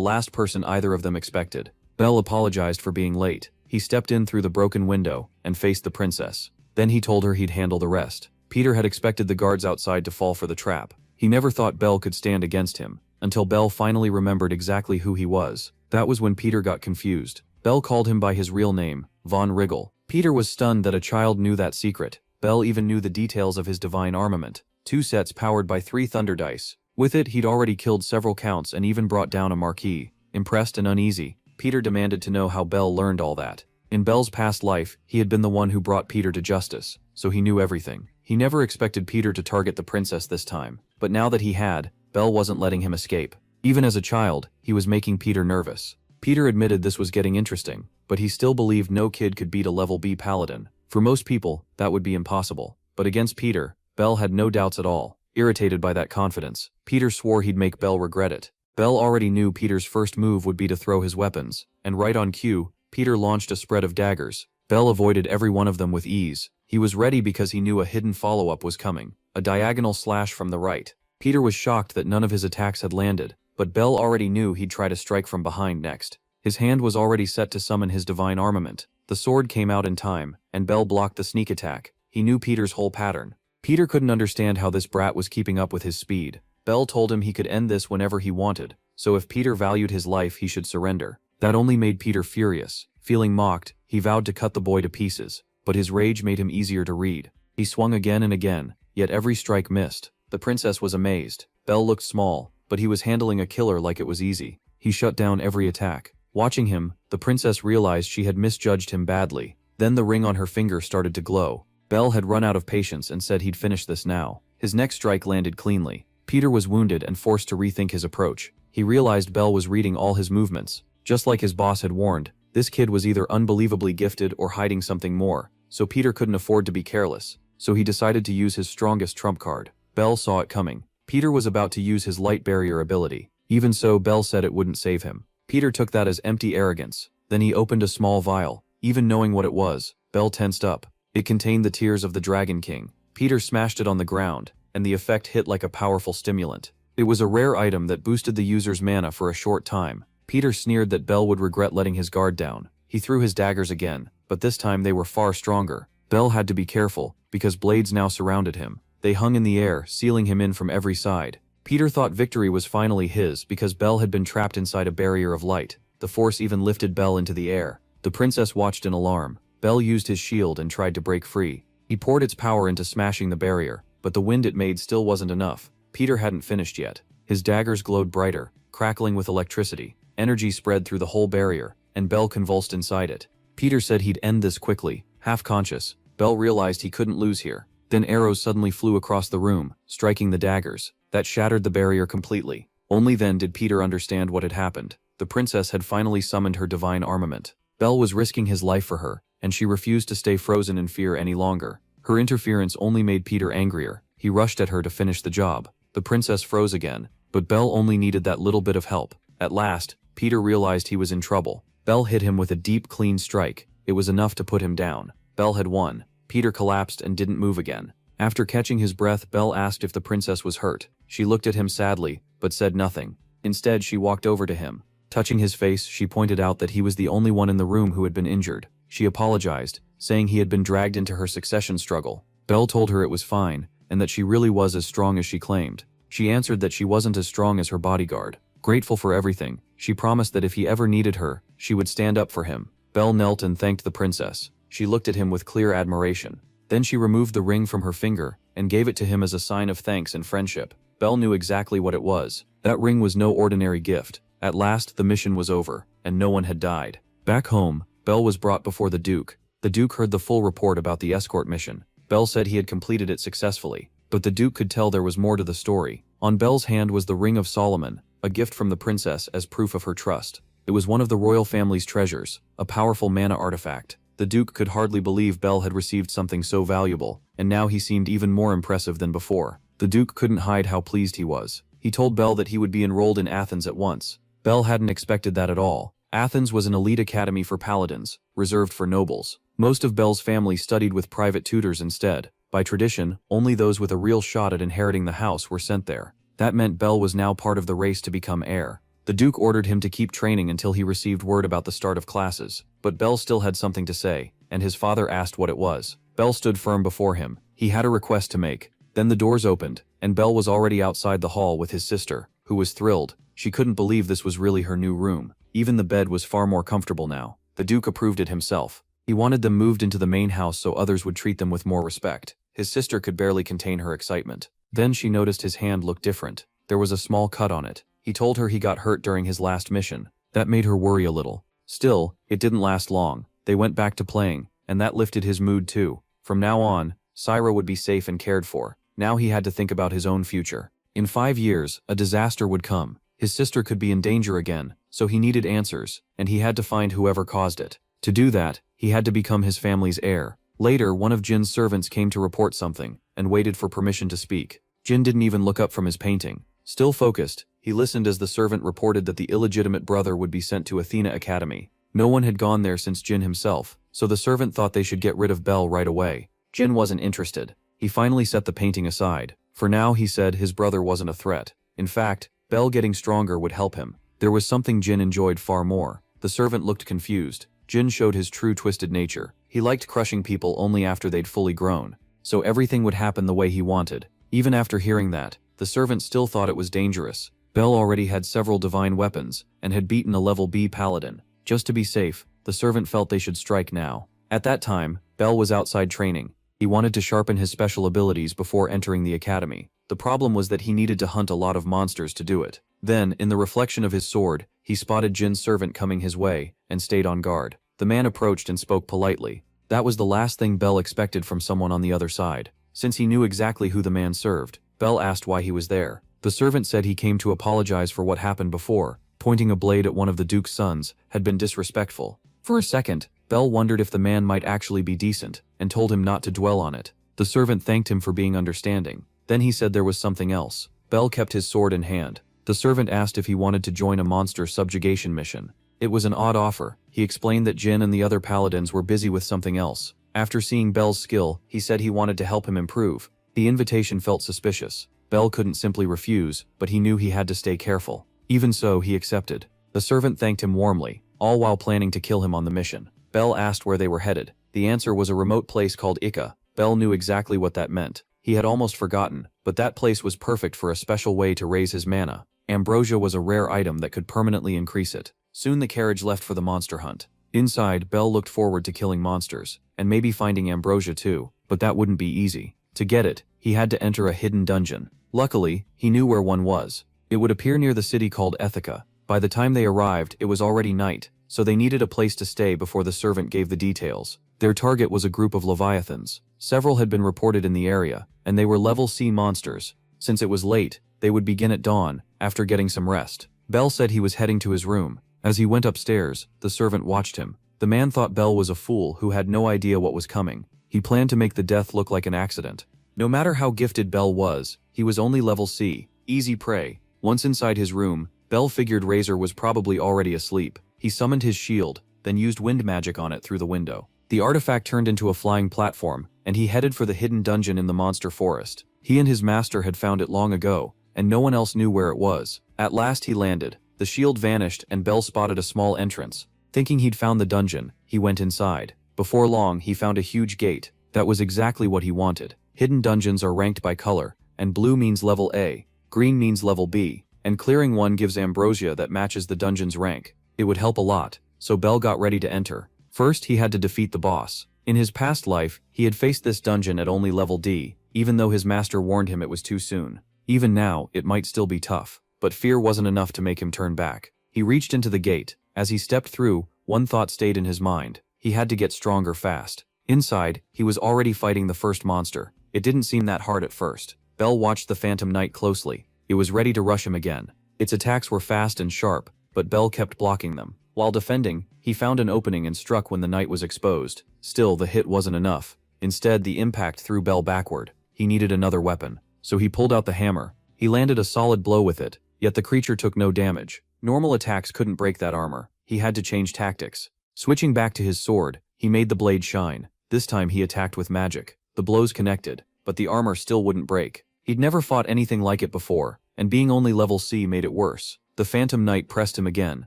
last person either of them expected. Belle apologized for being late. He stepped in through the broken window and faced the princess. Then he told her he'd handle the rest. Peter had expected the guards outside to fall for the trap. He never thought Belle could stand against him, until Belle finally remembered exactly who he was. That was when Peter got confused. Belle called him by his real name, Von Wriggle. Peter was stunned that a child knew that secret. Belle even knew the details of his divine armament. 2 sets powered by 3 thunder dice. With it, he'd already killed several counts and even brought down a marquis. Impressed and uneasy, Peter demanded to know how Belle learned all that. In Belle's past life, he had been the one who brought Peter to justice, so he knew everything. He never expected Peter to target the princess this time, but now that he had, Belle wasn't letting him escape. Even as a child, he was making Peter nervous. Peter admitted this was getting interesting, but he still believed no kid could beat a level B paladin. For most people, that would be impossible. But against Peter, Belle had no doubts at all. Irritated by that confidence, Peter swore he'd make Belle regret it. Belle already knew Peter's first move would be to throw his weapons, and right on cue, Peter launched a spread of daggers. Belle avoided every one of them with ease. He was ready because he knew a hidden follow-up was coming, a diagonal slash from the right. Peter was shocked that none of his attacks had landed, but Belle already knew he'd try to strike from behind next. His hand was already set to summon his divine armament. The sword came out in time, and Belle blocked the sneak attack. He knew Peter's whole pattern. Peter couldn't understand how this brat was keeping up with his speed. Belle told him he could end this whenever he wanted, so if Peter valued his life he should surrender. That only made Peter furious. Feeling mocked, he vowed to cut the boy to pieces, but his rage made him easier to read. He swung again and again, yet every strike missed. The princess was amazed. Belle looked small, but he was handling a killer like it was easy. He shut down every attack. Watching him, the princess realized she had misjudged him badly. Then the ring on her finger started to glow. Belle had run out of patience and said he'd finish this now. His next strike landed cleanly. Peter was wounded and forced to rethink his approach. He realized Belle was reading all his movements. Just like his boss had warned, this kid was either unbelievably gifted or hiding something more, so Peter couldn't afford to be careless. So he decided to use his strongest trump card. Belle saw it coming. Peter was about to use his light barrier ability. Even so, Belle said it wouldn't save him. Peter took that as empty arrogance. Then he opened a small vial. Even knowing what it was, Belle tensed up. It contained the tears of the Dragon King. Peter smashed it on the ground, and the effect hit like a powerful stimulant. It was a rare item that boosted the user's mana for a short time. Peter sneered that Belle would regret letting his guard down. He threw his daggers again, but this time they were far stronger. Belle had to be careful, because blades now surrounded him. They hung in the air, sealing him in from every side. Peter thought victory was finally his because Belle had been trapped inside a barrier of light. The force even lifted Belle into the air. The princess watched in alarm. Belle used his shield and tried to break free. He poured its power into smashing the barrier, but the wind it made still wasn't enough. Peter hadn't finished yet. His daggers glowed brighter, crackling with electricity. Energy spread through the whole barrier, and Belle convulsed inside it. Peter said he'd end this quickly. Half conscious, Belle realized he couldn't lose here. Then arrows suddenly flew across the room, striking the daggers. That shattered the barrier completely. Only then did Peter understand what had happened. The princess had finally summoned her divine armament. Belle was risking his life for her, and she refused to stay frozen in fear any longer. Her interference only made Peter angrier. He rushed at her to finish the job. The princess froze again, but Belle only needed that little bit of help. At last, Peter realized he was in trouble. Belle hit him with a deep, clean strike. It was enough to put him down. Belle had won. Peter collapsed and didn't move again. After catching his breath, Belle asked if the princess was hurt. She looked at him sadly, but said nothing. Instead, she walked over to him. Touching his face, she pointed out that he was the only one in the room who had been injured. She apologized, saying he had been dragged into her succession struggle. Belle told her it was fine, and that she really was as strong as she claimed. She answered that she wasn't as strong as her bodyguard. Grateful for everything, she promised that if he ever needed her, she would stand up for him. Belle knelt and thanked the princess. She looked at him with clear admiration. Then she removed the ring from her finger and gave it to him as a sign of thanks and friendship. Belle knew exactly what it was. That ring was no ordinary gift. At last, the mission was over, and no one had died. Back home, Belle was brought before the Duke. The Duke heard the full report about the escort mission. Belle said he had completed it successfully, but the Duke could tell there was more to the story. On Belle's hand was the Ring of Solomon, a gift from the princess as proof of her trust. It was one of the royal family's treasures, a powerful mana artifact. The Duke could hardly believe Belle had received something so valuable, and now he seemed even more impressive than before. The Duke couldn't hide how pleased he was. He told Belle that he would be enrolled in Athens at once. Belle hadn't expected that at all. Athens was an elite academy for paladins, reserved for nobles. Most of Belle's family studied with private tutors instead, By tradition, only those with a real shot at inheriting the house were sent there. That meant Bell was now part of the race to become heir. The Duke ordered him to keep training until he received word about the start of classes. But Bell still had something to say, and his father asked what it was. Bell stood firm before him. He had a request to make. Then the doors opened, and Bell was already outside the hall with his sister, who was thrilled. She couldn't believe this was really her new room. Even the bed was far more comfortable now. The Duke approved it himself. He wanted them moved into the main house so others would treat them with more respect. His sister could barely contain her excitement. Then she noticed his hand looked different. There was a small cut on it. He told her he got hurt during his last mission. That made her worry a little. Still, it didn't last long. They went back to playing, and that lifted his mood too. From now on, Syra would be safe and cared for. Now he had to think about his own future. In 5 years, a disaster would come. His sister could be in danger again, so he needed answers, and he had to find whoever caused it. To do that, he had to become his family's heir. Later, one of Jin's servants came to report something, and waited for permission to speak. Jin didn't even look up from his painting. Still focused, he listened as the servant reported that the illegitimate brother would be sent to Athena Academy. No one had gone there since Jin himself, so the servant thought they should get rid of Bell right away. Jin wasn't interested. He finally set the painting aside. For now, he said, his brother wasn't a threat. In fact, Bell getting stronger would help him. There was something Jin enjoyed far more. The servant looked confused. Jin showed his true twisted nature. He liked crushing people only after they'd fully grown. So everything would happen the way he wanted. Even after hearing that, the servant still thought it was dangerous. Bell already had several divine weapons, and had beaten a level B paladin. Just to be safe, the servant felt they should strike now. At that time, Bell was outside training. He wanted to sharpen his special abilities before entering the academy. The problem was that he needed to hunt a lot of monsters to do it. Then, in the reflection of his sword, he spotted Jin's servant coming his way, and stayed on guard. The man approached and spoke politely. That was the last thing Bell expected from someone on the other side. Since he knew exactly who the man served, Bell asked why he was there. The servant said he came to apologize for what happened before. Pointing a blade at one of the Duke's sons had been disrespectful. For a second, Bell wondered if the man might actually be decent, and told him not to dwell on it. The servant thanked him for being understanding. Then he said there was something else. Bell kept his sword in hand. The servant asked if he wanted to join a monster subjugation mission. It was an odd offer. He explained that Jin and the other paladins were busy with something else. After seeing Bell's skill, he said he wanted to help him improve. The invitation felt suspicious. Bell couldn't simply refuse, but he knew he had to stay careful. Even so, he accepted. The servant thanked him warmly, all while planning to kill him on the mission. Bell asked where they were headed. The answer was a remote place called Ika. Bell knew exactly what that meant. He had almost forgotten, but that place was perfect for a special way to raise his mana. Ambrosia was a rare item that could permanently increase it. Soon the carriage left for the monster hunt. Inside, Bell looked forward to killing monsters, and maybe finding Ambrosia too, but that wouldn't be easy. To get it, he had to enter a hidden dungeon. Luckily, he knew where one was. It would appear near the city called Ethica. By the time they arrived, it was already night, so they needed a place to stay before the servant gave the details. Their target was a group of leviathans. Several had been reported in the area, and they were level C monsters. Since it was late, they would begin at dawn, after getting some rest. Bell said he was heading to his room. As he went upstairs, the servant watched him. The man thought Bell was a fool who had no idea what was coming. He planned to make the death look like an accident. No matter how gifted Bell was, he was only level C, easy prey. Once inside his room, Bell figured Razor was probably already asleep. He summoned his shield, then used wind magic on it through the window. The artifact turned into a flying platform, and he headed for the hidden dungeon in the monster forest. He and his master had found it long ago, and no one else knew where it was. At last he landed. The shield vanished and Bell spotted a small entrance. Thinking he'd found the dungeon, he went inside. Before long, he found a huge gate. That was exactly what he wanted. Hidden dungeons are ranked by color, and blue means level A, green means level B, and clearing one gives ambrosia that matches the dungeon's rank. It would help a lot, so Bell got ready to enter. First, he had to defeat the boss. In his past life, he had faced this dungeon at only level D, even though his master warned him it was too soon. Even now, it might still be tough, but fear wasn't enough to make him turn back. He reached into the gate. As he stepped through, one thought stayed in his mind. He had to get stronger fast. Inside, he was already fighting the first monster. It didn't seem that hard at first. Bell watched the Phantom Knight closely. It was ready to rush him again. Its attacks were fast and sharp, but Bell kept blocking them. While defending, he found an opening and struck when the knight was exposed. Still, the hit wasn't enough. Instead, the impact threw Bell backward. He needed another weapon, so he pulled out the hammer. He landed a solid blow with it, yet the creature took no damage. Normal attacks couldn't break that armor. He had to change tactics. Switching back to his sword, he made the blade shine. This time he attacked with magic. The blows connected, but the armor still wouldn't break. He'd never fought anything like it before, and being only level C made it worse. The Phantom Knight pressed him again.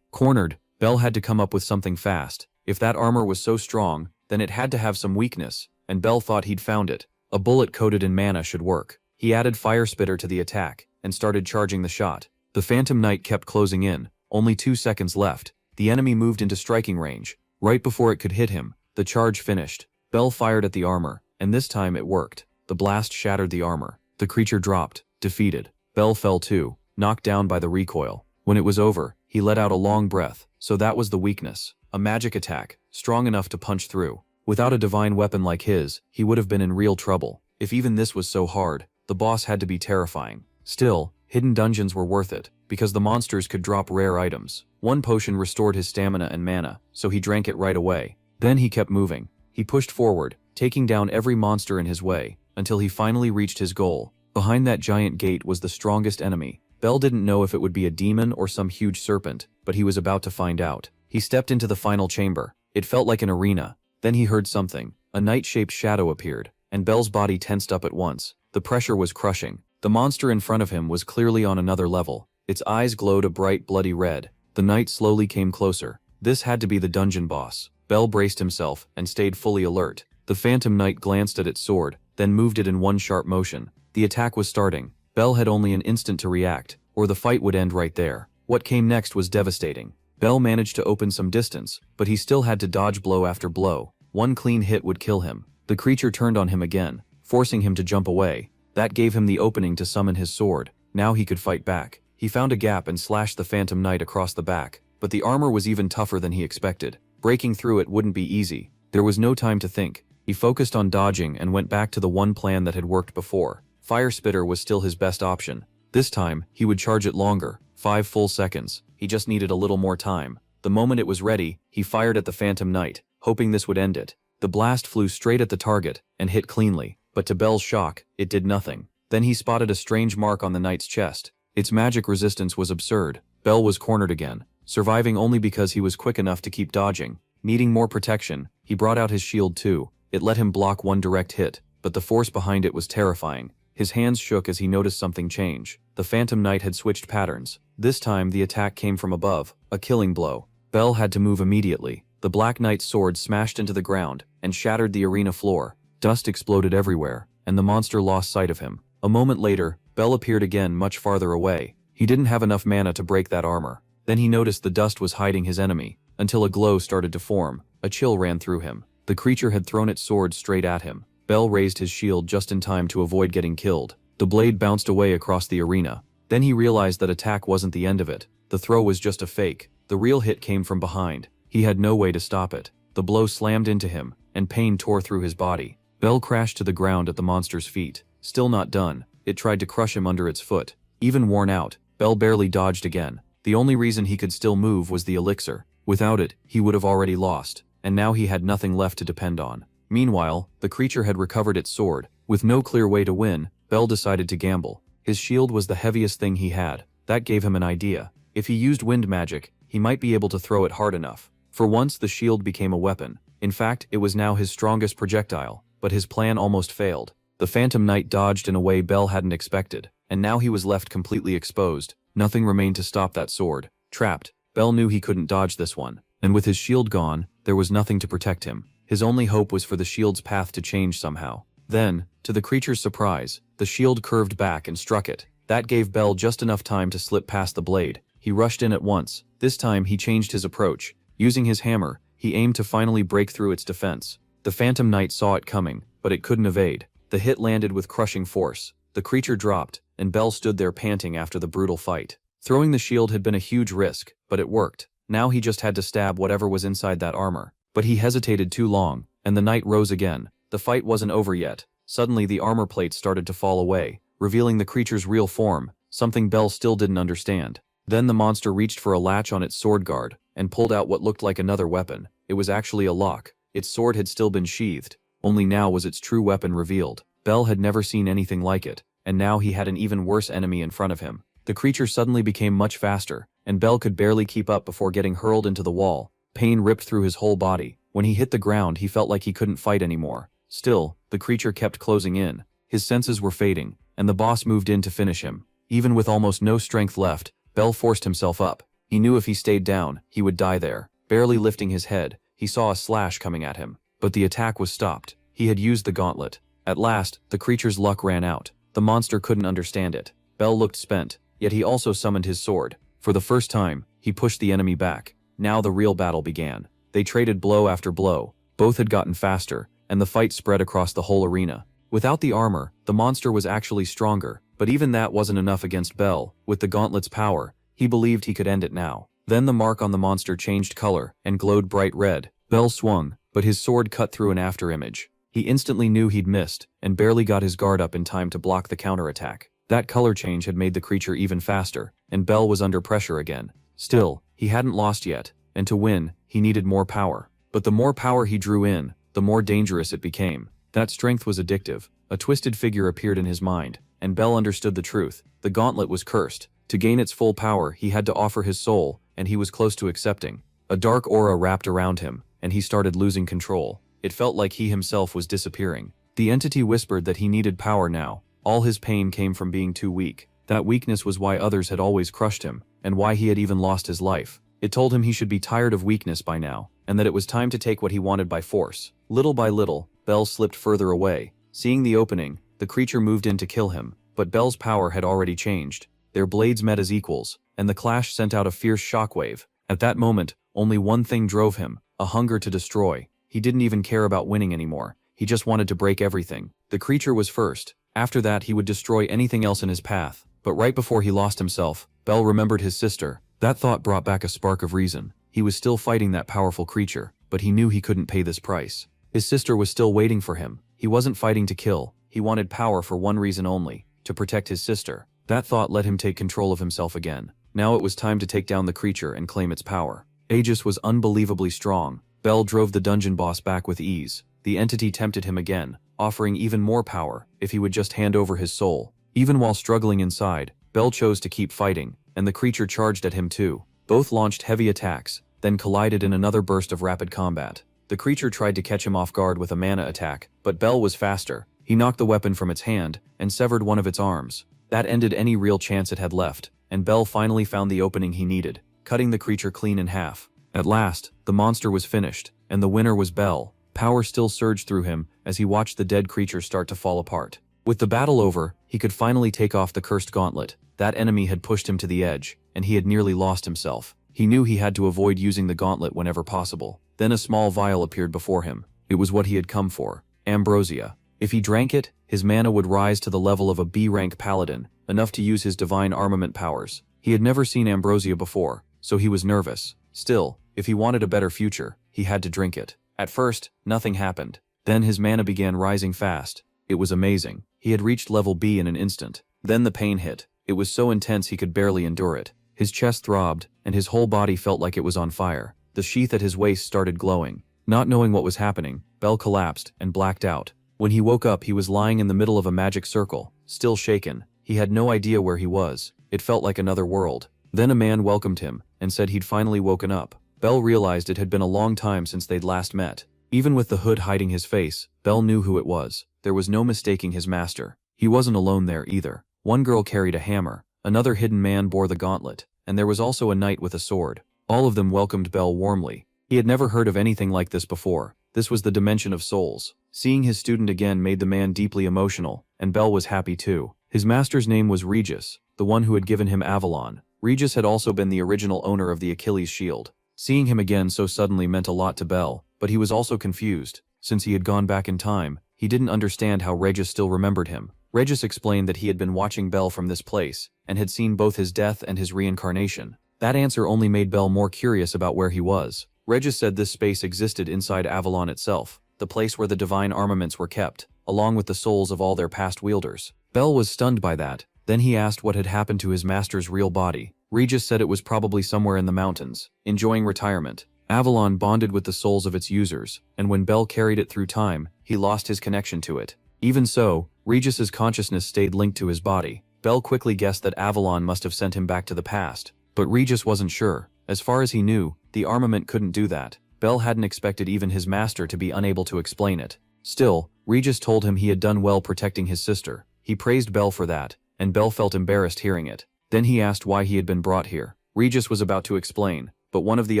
Cornered, Bell had to come up with something fast. If that armor was so strong, then it had to have some weakness, and Bell thought he'd found it. A bullet coated in mana should work. He added Fire Spitter to the attack, and started charging the shot. The Phantom Knight kept closing in. Only 2 seconds left. The enemy moved into striking range. Right before it could hit him, the charge finished. Bell fired at the armor, and this time it worked. The blast shattered the armor. The creature dropped, defeated. Bell fell too, knocked down by the recoil. When it was over, he let out a long breath. So that was the weakness. A magic attack, strong enough to punch through. Without a divine weapon like his, he would have been in real trouble. If even this was so hard, the boss had to be terrifying. Still, hidden dungeons were worth it, because the monsters could drop rare items. One potion restored his stamina and mana, so he drank it right away. Then he kept moving. He pushed forward, taking down every monster in his way, until he finally reached his goal. Behind that giant gate was the strongest enemy. Bell didn't know if it would be a demon or some huge serpent, but he was about to find out. He stepped into the final chamber. It felt like an arena. Then he heard something. A knight-shaped shadow appeared, and Bell's body tensed up at once. The pressure was crushing. The monster in front of him was clearly on another level. Its eyes glowed a bright, bloody red. The knight slowly came closer. This had to be the dungeon boss. Bell braced himself and stayed fully alert. The Phantom Knight glanced at its sword, then moved it in one sharp motion. The attack was starting. Bell had only an instant to react, or the fight would end right there. What came next was devastating. Bell managed to open some distance, but he still had to dodge blow after blow. One clean hit would kill him. The creature turned on him again, forcing him to jump away. That gave him the opening to summon his sword. Now he could fight back. He found a gap and slashed the Phantom Knight across the back, but the armor was even tougher than he expected. Breaking through it wouldn't be easy. There was no time to think. He focused on dodging and went back to the one plan that had worked before. Fire Spitter was still his best option. This time, he would charge it longer, 5 full seconds. He just needed a little more time. The moment it was ready, he fired at the Phantom Knight, hoping this would end it. The blast flew straight at the target and hit cleanly, but to Bell's shock, it did nothing. Then he spotted a strange mark on the knight's chest. Its magic resistance was absurd. Bell was cornered again, surviving only because he was quick enough to keep dodging. Needing more protection, he brought out his shield too. It let him block one direct hit, but the force behind it was terrifying. His hands shook as he noticed something change. The Phantom Knight had switched patterns. This time the attack came from above, a killing blow. Bell had to move immediately. The Black Knight's sword smashed into the ground and shattered the arena floor. Dust exploded everywhere, and the monster lost sight of him. A moment later, Bell appeared again much farther away. He didn't have enough mana to break that armor. Then he noticed the dust was hiding his enemy, until a glow started to form. A chill ran through him. The creature had thrown its sword straight at him. Bell raised his shield just in time to avoid getting killed. The blade bounced away across the arena. Then he realized that attack wasn't the end of it. The throw was just a fake. The real hit came from behind. He had no way to stop it. The blow slammed into him, and pain tore through his body. Bell crashed to the ground at the monster's feet. Still not done, it tried to crush him under its foot. Even worn out, Bell barely dodged again. The only reason he could still move was the elixir. Without it, he would have already lost, and now he had nothing left to depend on. Meanwhile, the creature had recovered its sword. With no clear way to win, Bell decided to gamble. His shield was the heaviest thing he had. That gave him an idea. If he used wind magic, he might be able to throw it hard enough. For once, the shield became a weapon. In fact, it was now his strongest projectile, but his plan almost failed. The Phantom Knight dodged in a way Bell hadn't expected, and now he was left completely exposed. Nothing remained to stop that sword. Trapped, Bell knew he couldn't dodge this one, and with his shield gone, there was nothing to protect him. His only hope was for the shield's path to change somehow. Then, to the creature's surprise, the shield curved back and struck it. That gave Bell just enough time to slip past the blade. He rushed in at once. This time he changed his approach. Using his hammer, he aimed to finally break through its defense. The Phantom Knight saw it coming, but it couldn't evade. The hit landed with crushing force. The creature dropped, and Bell stood there panting after the brutal fight. Throwing the shield had been a huge risk, but it worked. Now he just had to stab whatever was inside that armor. But he hesitated too long, and the knight rose again. The fight wasn't over yet. Suddenly the armor plates started to fall away, revealing the creature's real form, something Bell still didn't understand. Then the monster reached for a latch on its sword guard, and pulled out what looked like another weapon. It was actually a lock. Its sword had still been sheathed, only now was its true weapon revealed. Bell had never seen anything like it, and now he had an even worse enemy in front of him. The creature suddenly became much faster, and Bell could barely keep up before getting hurled into the wall. Pain ripped through his whole body. When he hit the ground, he felt like he couldn't fight anymore. Still, the creature kept closing in. His senses were fading, and the boss moved in to finish him. Even with almost no strength left, Bell forced himself up. He knew if he stayed down, he would die there. Barely lifting his head, he saw a slash coming at him. But the attack was stopped. He had used the gauntlet. At last, the creature's luck ran out. The monster couldn't understand it. Bell looked spent, yet he also summoned his sword. For the first time, he pushed the enemy back. Now the real battle began. They traded blow after blow. Both had gotten faster, and the fight spread across the whole arena. Without the armor, the monster was actually stronger, but even that wasn't enough against Bell. With the gauntlet's power, he believed he could end it now. Then the mark on the monster changed color and glowed bright red. Bell swung, but his sword cut through an afterimage. He instantly knew he'd missed, and barely got his guard up in time to block the counterattack. That color change had made the creature even faster, and Bell was under pressure again. Still, he hadn't lost yet, and to win, he needed more power. But the more power he drew in, the more dangerous it became. That strength was addictive. A twisted figure appeared in his mind, and Bell understood the truth. The gauntlet was cursed. To gain its full power, he had to offer his soul, and he was close to accepting. A dark aura wrapped around him, and he started losing control. It felt like he himself was disappearing. The entity whispered that he needed power now. All his pain came from being too weak. That weakness was why others had always crushed him, and why he had even lost his life. It told him he should be tired of weakness by now, and that it was time to take what he wanted by force. Little by little, Bell slipped further away. Seeing the opening, the creature moved in to kill him, but Bell's power had already changed. Their blades met as equals, and the clash sent out a fierce shockwave. At that moment, only one thing drove him, a hunger to destroy. He didn't even care about winning anymore. He just wanted to break everything. The creature was first. After that, he would destroy anything else in his path. But right before he lost himself, Bell remembered his sister. That thought brought back a spark of reason. He was still fighting that powerful creature, but he knew he couldn't pay this price. His sister was still waiting for him. He wasn't fighting to kill. He wanted power for one reason only, to protect his sister. That thought let him take control of himself again. Now it was time to take down the creature and claim its power. Aegis was unbelievably strong. Bell drove the dungeon boss back with ease. The entity tempted him again, offering even more power if he would just hand over his soul. Even while struggling inside, Bell chose to keep fighting, and the creature charged at him too. Both launched heavy attacks, then collided in another burst of rapid combat. The creature tried to catch him off guard with a mana attack, but Bell was faster. He knocked the weapon from its hand and severed one of its arms. That ended any real chance it had left, and Bell finally found the opening he needed, cutting the creature clean in half. At last, the monster was finished, and the winner was Bell. Power still surged through him as he watched the dead creature start to fall apart. With the battle over, he could finally take off the cursed gauntlet. That enemy had pushed him to the edge, and he had nearly lost himself. He knew he had to avoid using the gauntlet whenever possible. Then a small vial appeared before him. It was what he had come for, ambrosia. If he drank it, his mana would rise to the level of a B-rank paladin, enough to use his divine armament powers. He had never seen ambrosia before, so he was nervous. Still, if he wanted a better future, he had to drink it. At first, nothing happened. Then his mana began rising fast. It was amazing. He had reached level B in an instant. Then the pain hit. It was so intense he could barely endure it. His chest throbbed, and his whole body felt like it was on fire. The sheath at his waist started glowing. Not knowing what was happening, Bell collapsed and blacked out. When he woke up, he was lying in the middle of a magic circle, still shaken. He had no idea where he was. It felt like another world. Then a man welcomed him and said he'd finally woken up. Bell realized it had been a long time since they'd last met. Even with the hood hiding his face, Bell knew who it was. There was no mistaking his master. He wasn't alone there either. One girl carried a hammer, another hidden man bore the gauntlet, and there was also a knight with a sword. All of them welcomed Bell warmly. He had never heard of anything like this before. This was the dimension of souls. Seeing his student again made the man deeply emotional, and Bell was happy too. His master's name was Regis, the one who had given him Avalon. Regis had also been the original owner of the Achilles shield. Seeing him again so suddenly meant a lot to Bell, but he was also confused. Since he had gone back in time, he didn't understand how Regis still remembered him. Regis explained that he had been watching Bell from this place, and had seen both his death and his reincarnation. That answer only made Bell more curious about where he was. Regis said this space existed inside Avalon itself, the place where the divine armaments were kept, along with the souls of all their past wielders. Bell was stunned by that. Then he asked what had happened to his master's real body. Regis said it was probably somewhere in the mountains, enjoying retirement. Avalon bonded with the souls of its users, and when Bell carried it through time, he lost his connection to it. Even so, Regis's consciousness stayed linked to his body. Bell quickly guessed that Avalon must have sent him back to the past, but Regis wasn't sure. As far as he knew, the armament couldn't do that. Bell hadn't expected even his master to be unable to explain it. Still, Regis told him he had done well protecting his sister. He praised Belle for that, and Belle felt embarrassed hearing it. Then he asked why he had been brought here. Regis was about to explain, but one of the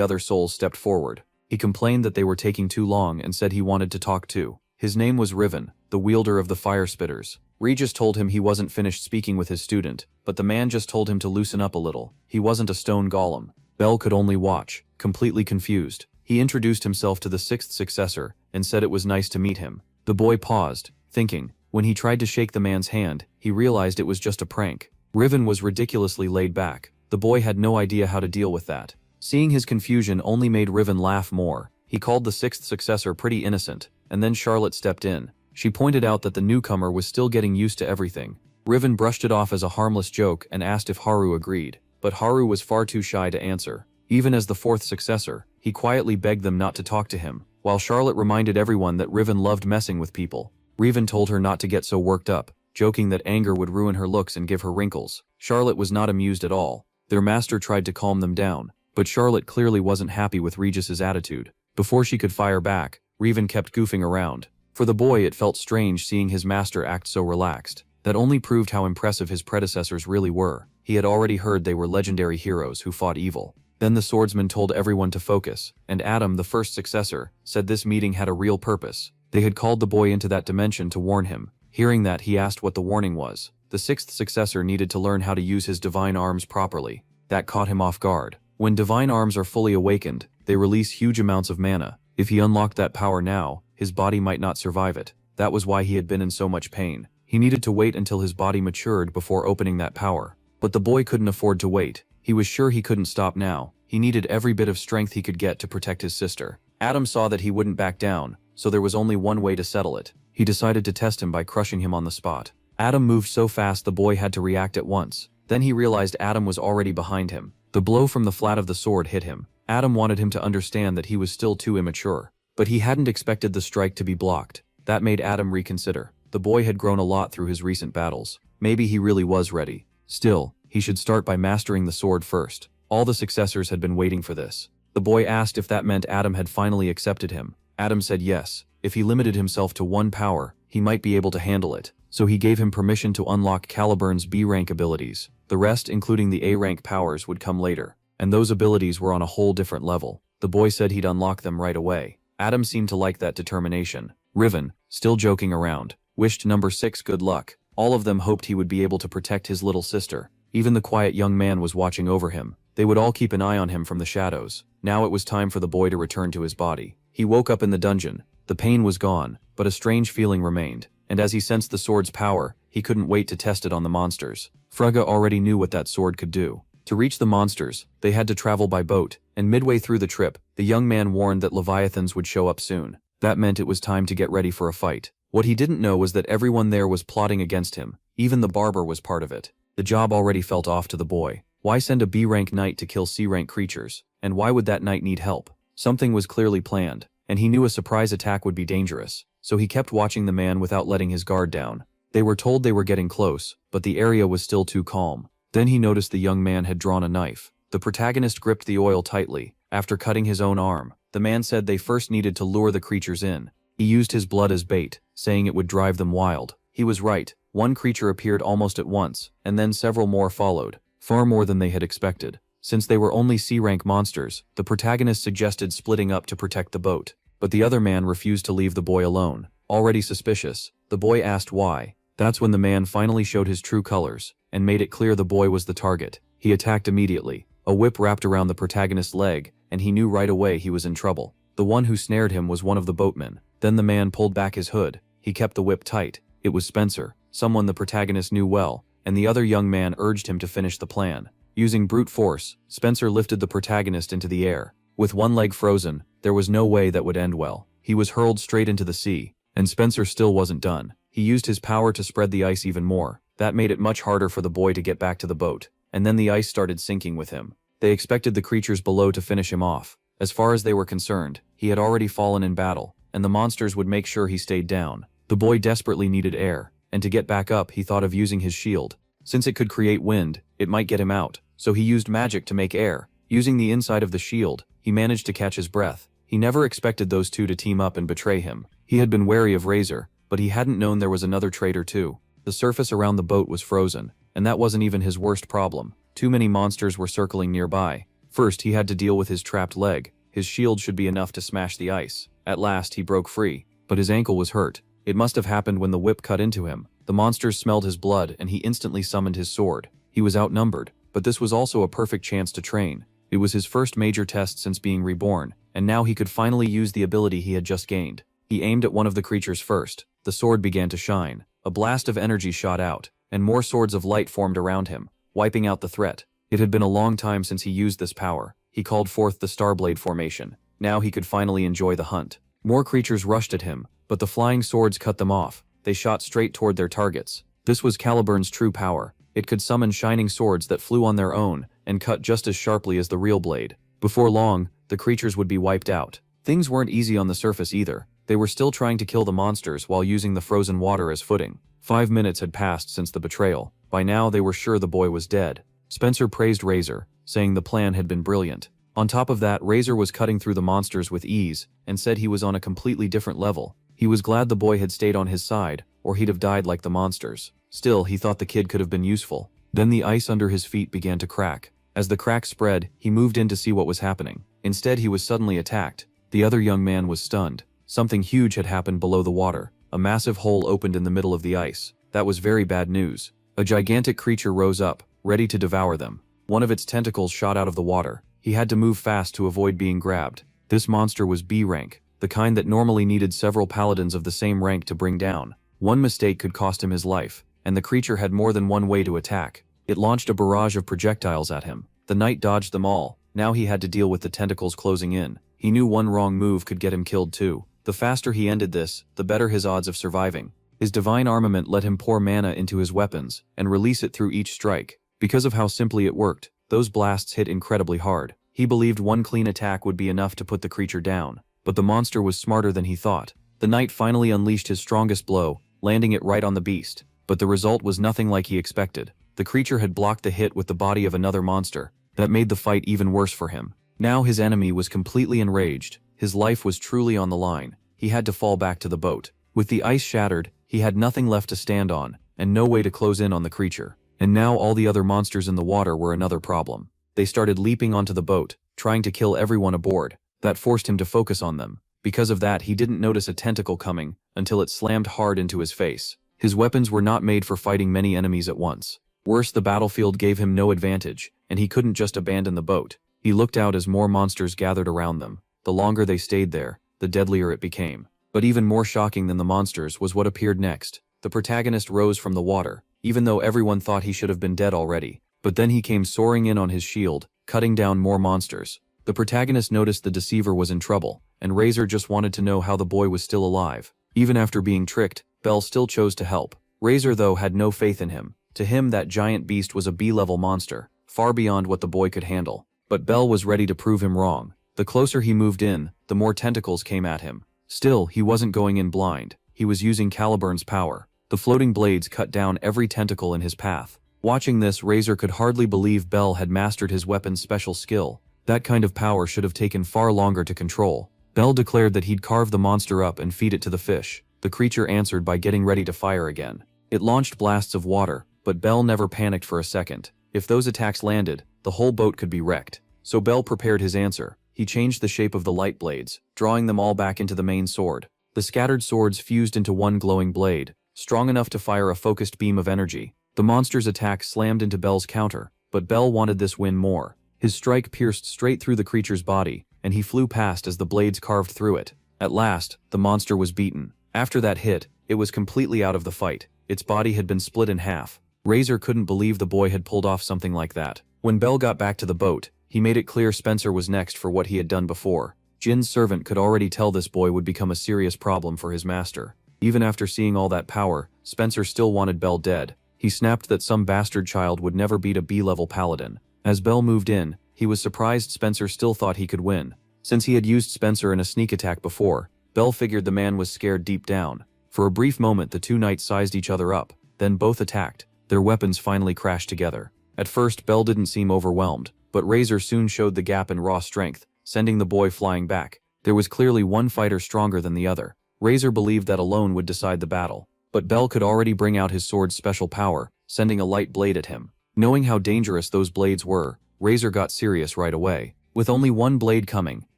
other souls stepped forward. He complained that they were taking too long and said he wanted to talk too. His name was Riven, the wielder of the fire spitters. Regis told him he wasn't finished speaking with his student, but the man just told him to loosen up a little. He wasn't a stone golem. Belle could only watch, completely confused. He introduced himself to the sixth successor and said it was nice to meet him. The boy paused, thinking. When he tried to shake the man's hand, he realized it was just a prank. Riven was ridiculously laid back. The boy had no idea how to deal with that. Seeing his confusion only made Riven laugh more. He called the sixth successor pretty innocent, and then Charlotte stepped in. She pointed out that the newcomer was still getting used to everything. Riven brushed it off as a harmless joke and asked if Haru agreed, but Haru was far too shy to answer. Even as the fourth successor, he quietly begged them not to talk to him, while Charlotte reminded everyone that Riven loved messing with people. Riven told her not to get so worked up, joking that anger would ruin her looks and give her wrinkles. Charlotte was not amused at all. Their master tried to calm them down, but Charlotte clearly wasn't happy with Regis's attitude. Before she could fire back, Riven kept goofing around. For the boy, it felt strange seeing his master act so relaxed. That only proved how impressive his predecessors really were. He had already heard they were legendary heroes who fought evil. Then the swordsman told everyone to focus, and Adam, the first successor, said this meeting had a real purpose. They had called the boy into that dimension to warn him. Hearing that, he asked what the warning was. The sixth successor needed to learn how to use his divine arms properly. That caught him off guard. When divine arms are fully awakened, they release huge amounts of mana. If he unlocked that power now, his body might not survive it. That was why he had been in so much pain. He needed to wait until his body matured before opening that power. But the boy couldn't afford to wait. He was sure he couldn't stop now. He needed every bit of strength he could get to protect his sister. Adam saw that he wouldn't back down, so there was only one way to settle it. He decided to test him by crushing him on the spot. Adam moved so fast the boy had to react at once. Then he realized Adam was already behind him. The blow from the flat of the sword hit him. Adam wanted him to understand that he was still too immature. But he hadn't expected the strike to be blocked. That made Adam reconsider. The boy had grown a lot through his recent battles. Maybe he really was ready. Still, he should start by mastering the sword first. All the successors had been waiting for this. The boy asked if that meant Adam had finally accepted him. Adam said yes. If he limited himself to one power, he might be able to handle it. So he gave him permission to unlock Caliburn's B-rank abilities. The rest, including the A-rank powers, would come later. And those abilities were on a whole different level. The boy said he'd unlock them right away. Adam seemed to like that determination. Riven, still joking around, wished number 6 good luck. All of them hoped he would be able to protect his little sister. Even the quiet young man was watching over him. They would all keep an eye on him from the shadows. Now it was time for the boy to return to his body. He woke up in the dungeon. The pain was gone, but a strange feeling remained. And as he sensed the sword's power, he couldn't wait to test it on the monsters. Frugga already knew what that sword could do. To reach the monsters, they had to travel by boat, and midway through the trip, the young man warned that leviathans would show up soon. That meant it was time to get ready for a fight. What he didn't know was that everyone there was plotting against him. Even the barber was part of it. The job already felt off to the boy. Why send a B-rank knight to kill C-rank creatures? And why would that knight need help? Something was clearly planned, and he knew a surprise attack would be dangerous. So he kept watching the man without letting his guard down. They were told they were getting close, but the area was still too calm. Then he noticed the young man had drawn a knife. The protagonist gripped the oil tightly. After cutting his own arm, the man said they first needed to lure the creatures in. He used his blood as bait, saying it would drive them wild. He was right. One creature appeared almost at once, and then several more followed. Far more than they had expected. Since they were only C-rank monsters, the protagonist suggested splitting up to protect the boat. But the other man refused to leave the boy alone. Already suspicious, the boy asked why. That's when the man finally showed his true colors, and made it clear the boy was the target. He attacked immediately. A whip wrapped around the protagonist's leg, and he knew right away he was in trouble. The one who snared him was one of the boatmen. Then the man pulled back his hood. He kept the whip tight. It was Spencer, someone the protagonist knew well, and the other young man urged him to finish the plan. Using brute force, Spencer lifted the protagonist into the air. With one leg frozen, there was no way that would end well. He was hurled straight into the sea, and Spencer still wasn't done. He used his power to spread the ice even more. That made it much harder for the boy to get back to the boat, and then the ice started sinking with him. They expected the creatures below to finish him off. As far as they were concerned, he had already fallen in battle, and the monsters would make sure he stayed down. The boy desperately needed air, and to get back up he thought of using his shield. Since it could create wind, it might get him out, so he used magic to make air. Using the inside of the shield, he managed to catch his breath. He never expected those two to team up and betray him. He had been wary of Razor, but he hadn't known there was another traitor too. The surface around the boat was frozen, and that wasn't even his worst problem. Too many monsters were circling nearby. First, he had to deal with his trapped leg. His shield should be enough to smash the ice. At last, he broke free, but his ankle was hurt. It must have happened when the whip cut into him. The monsters smelled his blood, and he instantly summoned his sword. He was outnumbered, but this was also a perfect chance to train. It was his first major test since being reborn, and now he could finally use the ability he had just gained. He aimed at one of the creatures first. The sword began to shine. A blast of energy shot out, and more swords of light formed around him, wiping out the threat. It had been a long time since he used this power. He called forth the Starblade formation. Now he could finally enjoy the hunt. More creatures rushed at him, but the flying swords cut them off. They shot straight toward their targets. This was Caliburn's true power. It could summon shining swords that flew on their own and cut just as sharply as the real blade. Before long, the creatures would be wiped out. Things weren't easy on the surface either. They were still trying to kill the monsters while using the frozen water as footing. 5 minutes had passed since the betrayal. By now they were sure the boy was dead. Spencer praised Razor, saying the plan had been brilliant. On top of that, Razor was cutting through the monsters with ease and said he was on a completely different level. He was glad the boy had stayed on his side, or he'd have died like the monsters. Still, he thought the kid could have been useful. Then the ice under his feet began to crack. As the crack spread, he moved in to see what was happening. Instead, he was suddenly attacked. The other young man was stunned. Something huge had happened below the water. A massive hole opened in the middle of the ice. That was very bad news. A gigantic creature rose up, ready to devour them. One of its tentacles shot out of the water. He had to move fast to avoid being grabbed. This monster was B rank, the kind that normally needed several paladins of the same rank to bring down. One mistake could cost him his life, and the creature had more than one way to attack. It launched a barrage of projectiles at him. The knight dodged them all. Now he had to deal with the tentacles closing in. He knew one wrong move could get him killed too. The faster he ended this, the better his odds of surviving. His divine armament let him pour mana into his weapons and release it through each strike. Because of how simply it worked, those blasts hit incredibly hard. He believed one clean attack would be enough to put the creature down, but the monster was smarter than he thought. The knight finally unleashed his strongest blow, landing it right on the beast, but the result was nothing like he expected. The creature had blocked the hit with the body of another monster. That made the fight even worse for him. Now his enemy was completely enraged. His life was truly on the line. He had to fall back to the boat. With the ice shattered, he had nothing left to stand on, and no way to close in on the creature. And now all the other monsters in the water were another problem. They started leaping onto the boat, trying to kill everyone aboard. That forced him to focus on them. Because of that, he didn't notice a tentacle coming until it slammed hard into his face. His weapons were not made for fighting many enemies at once. Worse, the battlefield gave him no advantage, and he couldn't just abandon the boat. He looked out as more monsters gathered around them. The longer they stayed there, the deadlier it became. But even more shocking than the monsters was what appeared next. The protagonist rose from the water, even though everyone thought he should have been dead already. But then he came soaring in on his shield, cutting down more monsters. The protagonist noticed the deceiver was in trouble, and Razor just wanted to know how the boy was still alive. Even after being tricked, Bell still chose to help. Razor, though, had no faith in him. To him, that giant beast was a B-level monster, far beyond what the boy could handle. But Bell was ready to prove him wrong. The closer he moved in, the more tentacles came at him. Still, he wasn't going in blind. He was using Caliburn's power. The floating blades cut down every tentacle in his path. Watching this, Razor could hardly believe Bell had mastered his weapon's special skill. That kind of power should have taken far longer to control. Bell declared that he'd carve the monster up and feed it to the fish. The creature answered by getting ready to fire again. It launched blasts of water, but Bell never panicked for a second. If those attacks landed, the whole boat could be wrecked. So Bell prepared his answer. He changed the shape of the light blades, drawing them all back into the main sword. The scattered swords fused into one glowing blade, strong enough to fire a focused beam of energy. The monster's attack slammed into Bell's counter, but Bell wanted this win more. His strike pierced straight through the creature's body, and he flew past as the blades carved through it. At last, the monster was beaten. After that hit, it was completely out of the fight. Its body had been split in half. Razor couldn't believe the boy had pulled off something like that. When Bell got back to the boat, he made it clear Spencer was next for what he had done before. Jin's servant could already tell this boy would become a serious problem for his master. Even after seeing all that power, Spencer still wanted Bell dead. He snapped that some bastard child would never beat a B-level paladin. As Bell moved in, he was surprised Spencer still thought he could win. Since he had used Spencer in a sneak attack before, Bell figured the man was scared deep down. For a brief moment, the two knights sized each other up, then both attacked. Their weapons finally crashed together. At first, Bell didn't seem overwhelmed, but Razor soon showed the gap in raw strength, sending the boy flying back. There was clearly one fighter stronger than the other. Razor believed that alone would decide the battle. But Bell could already bring out his sword's special power, sending a light blade at him. Knowing how dangerous those blades were, Razor got serious right away. With only one blade coming,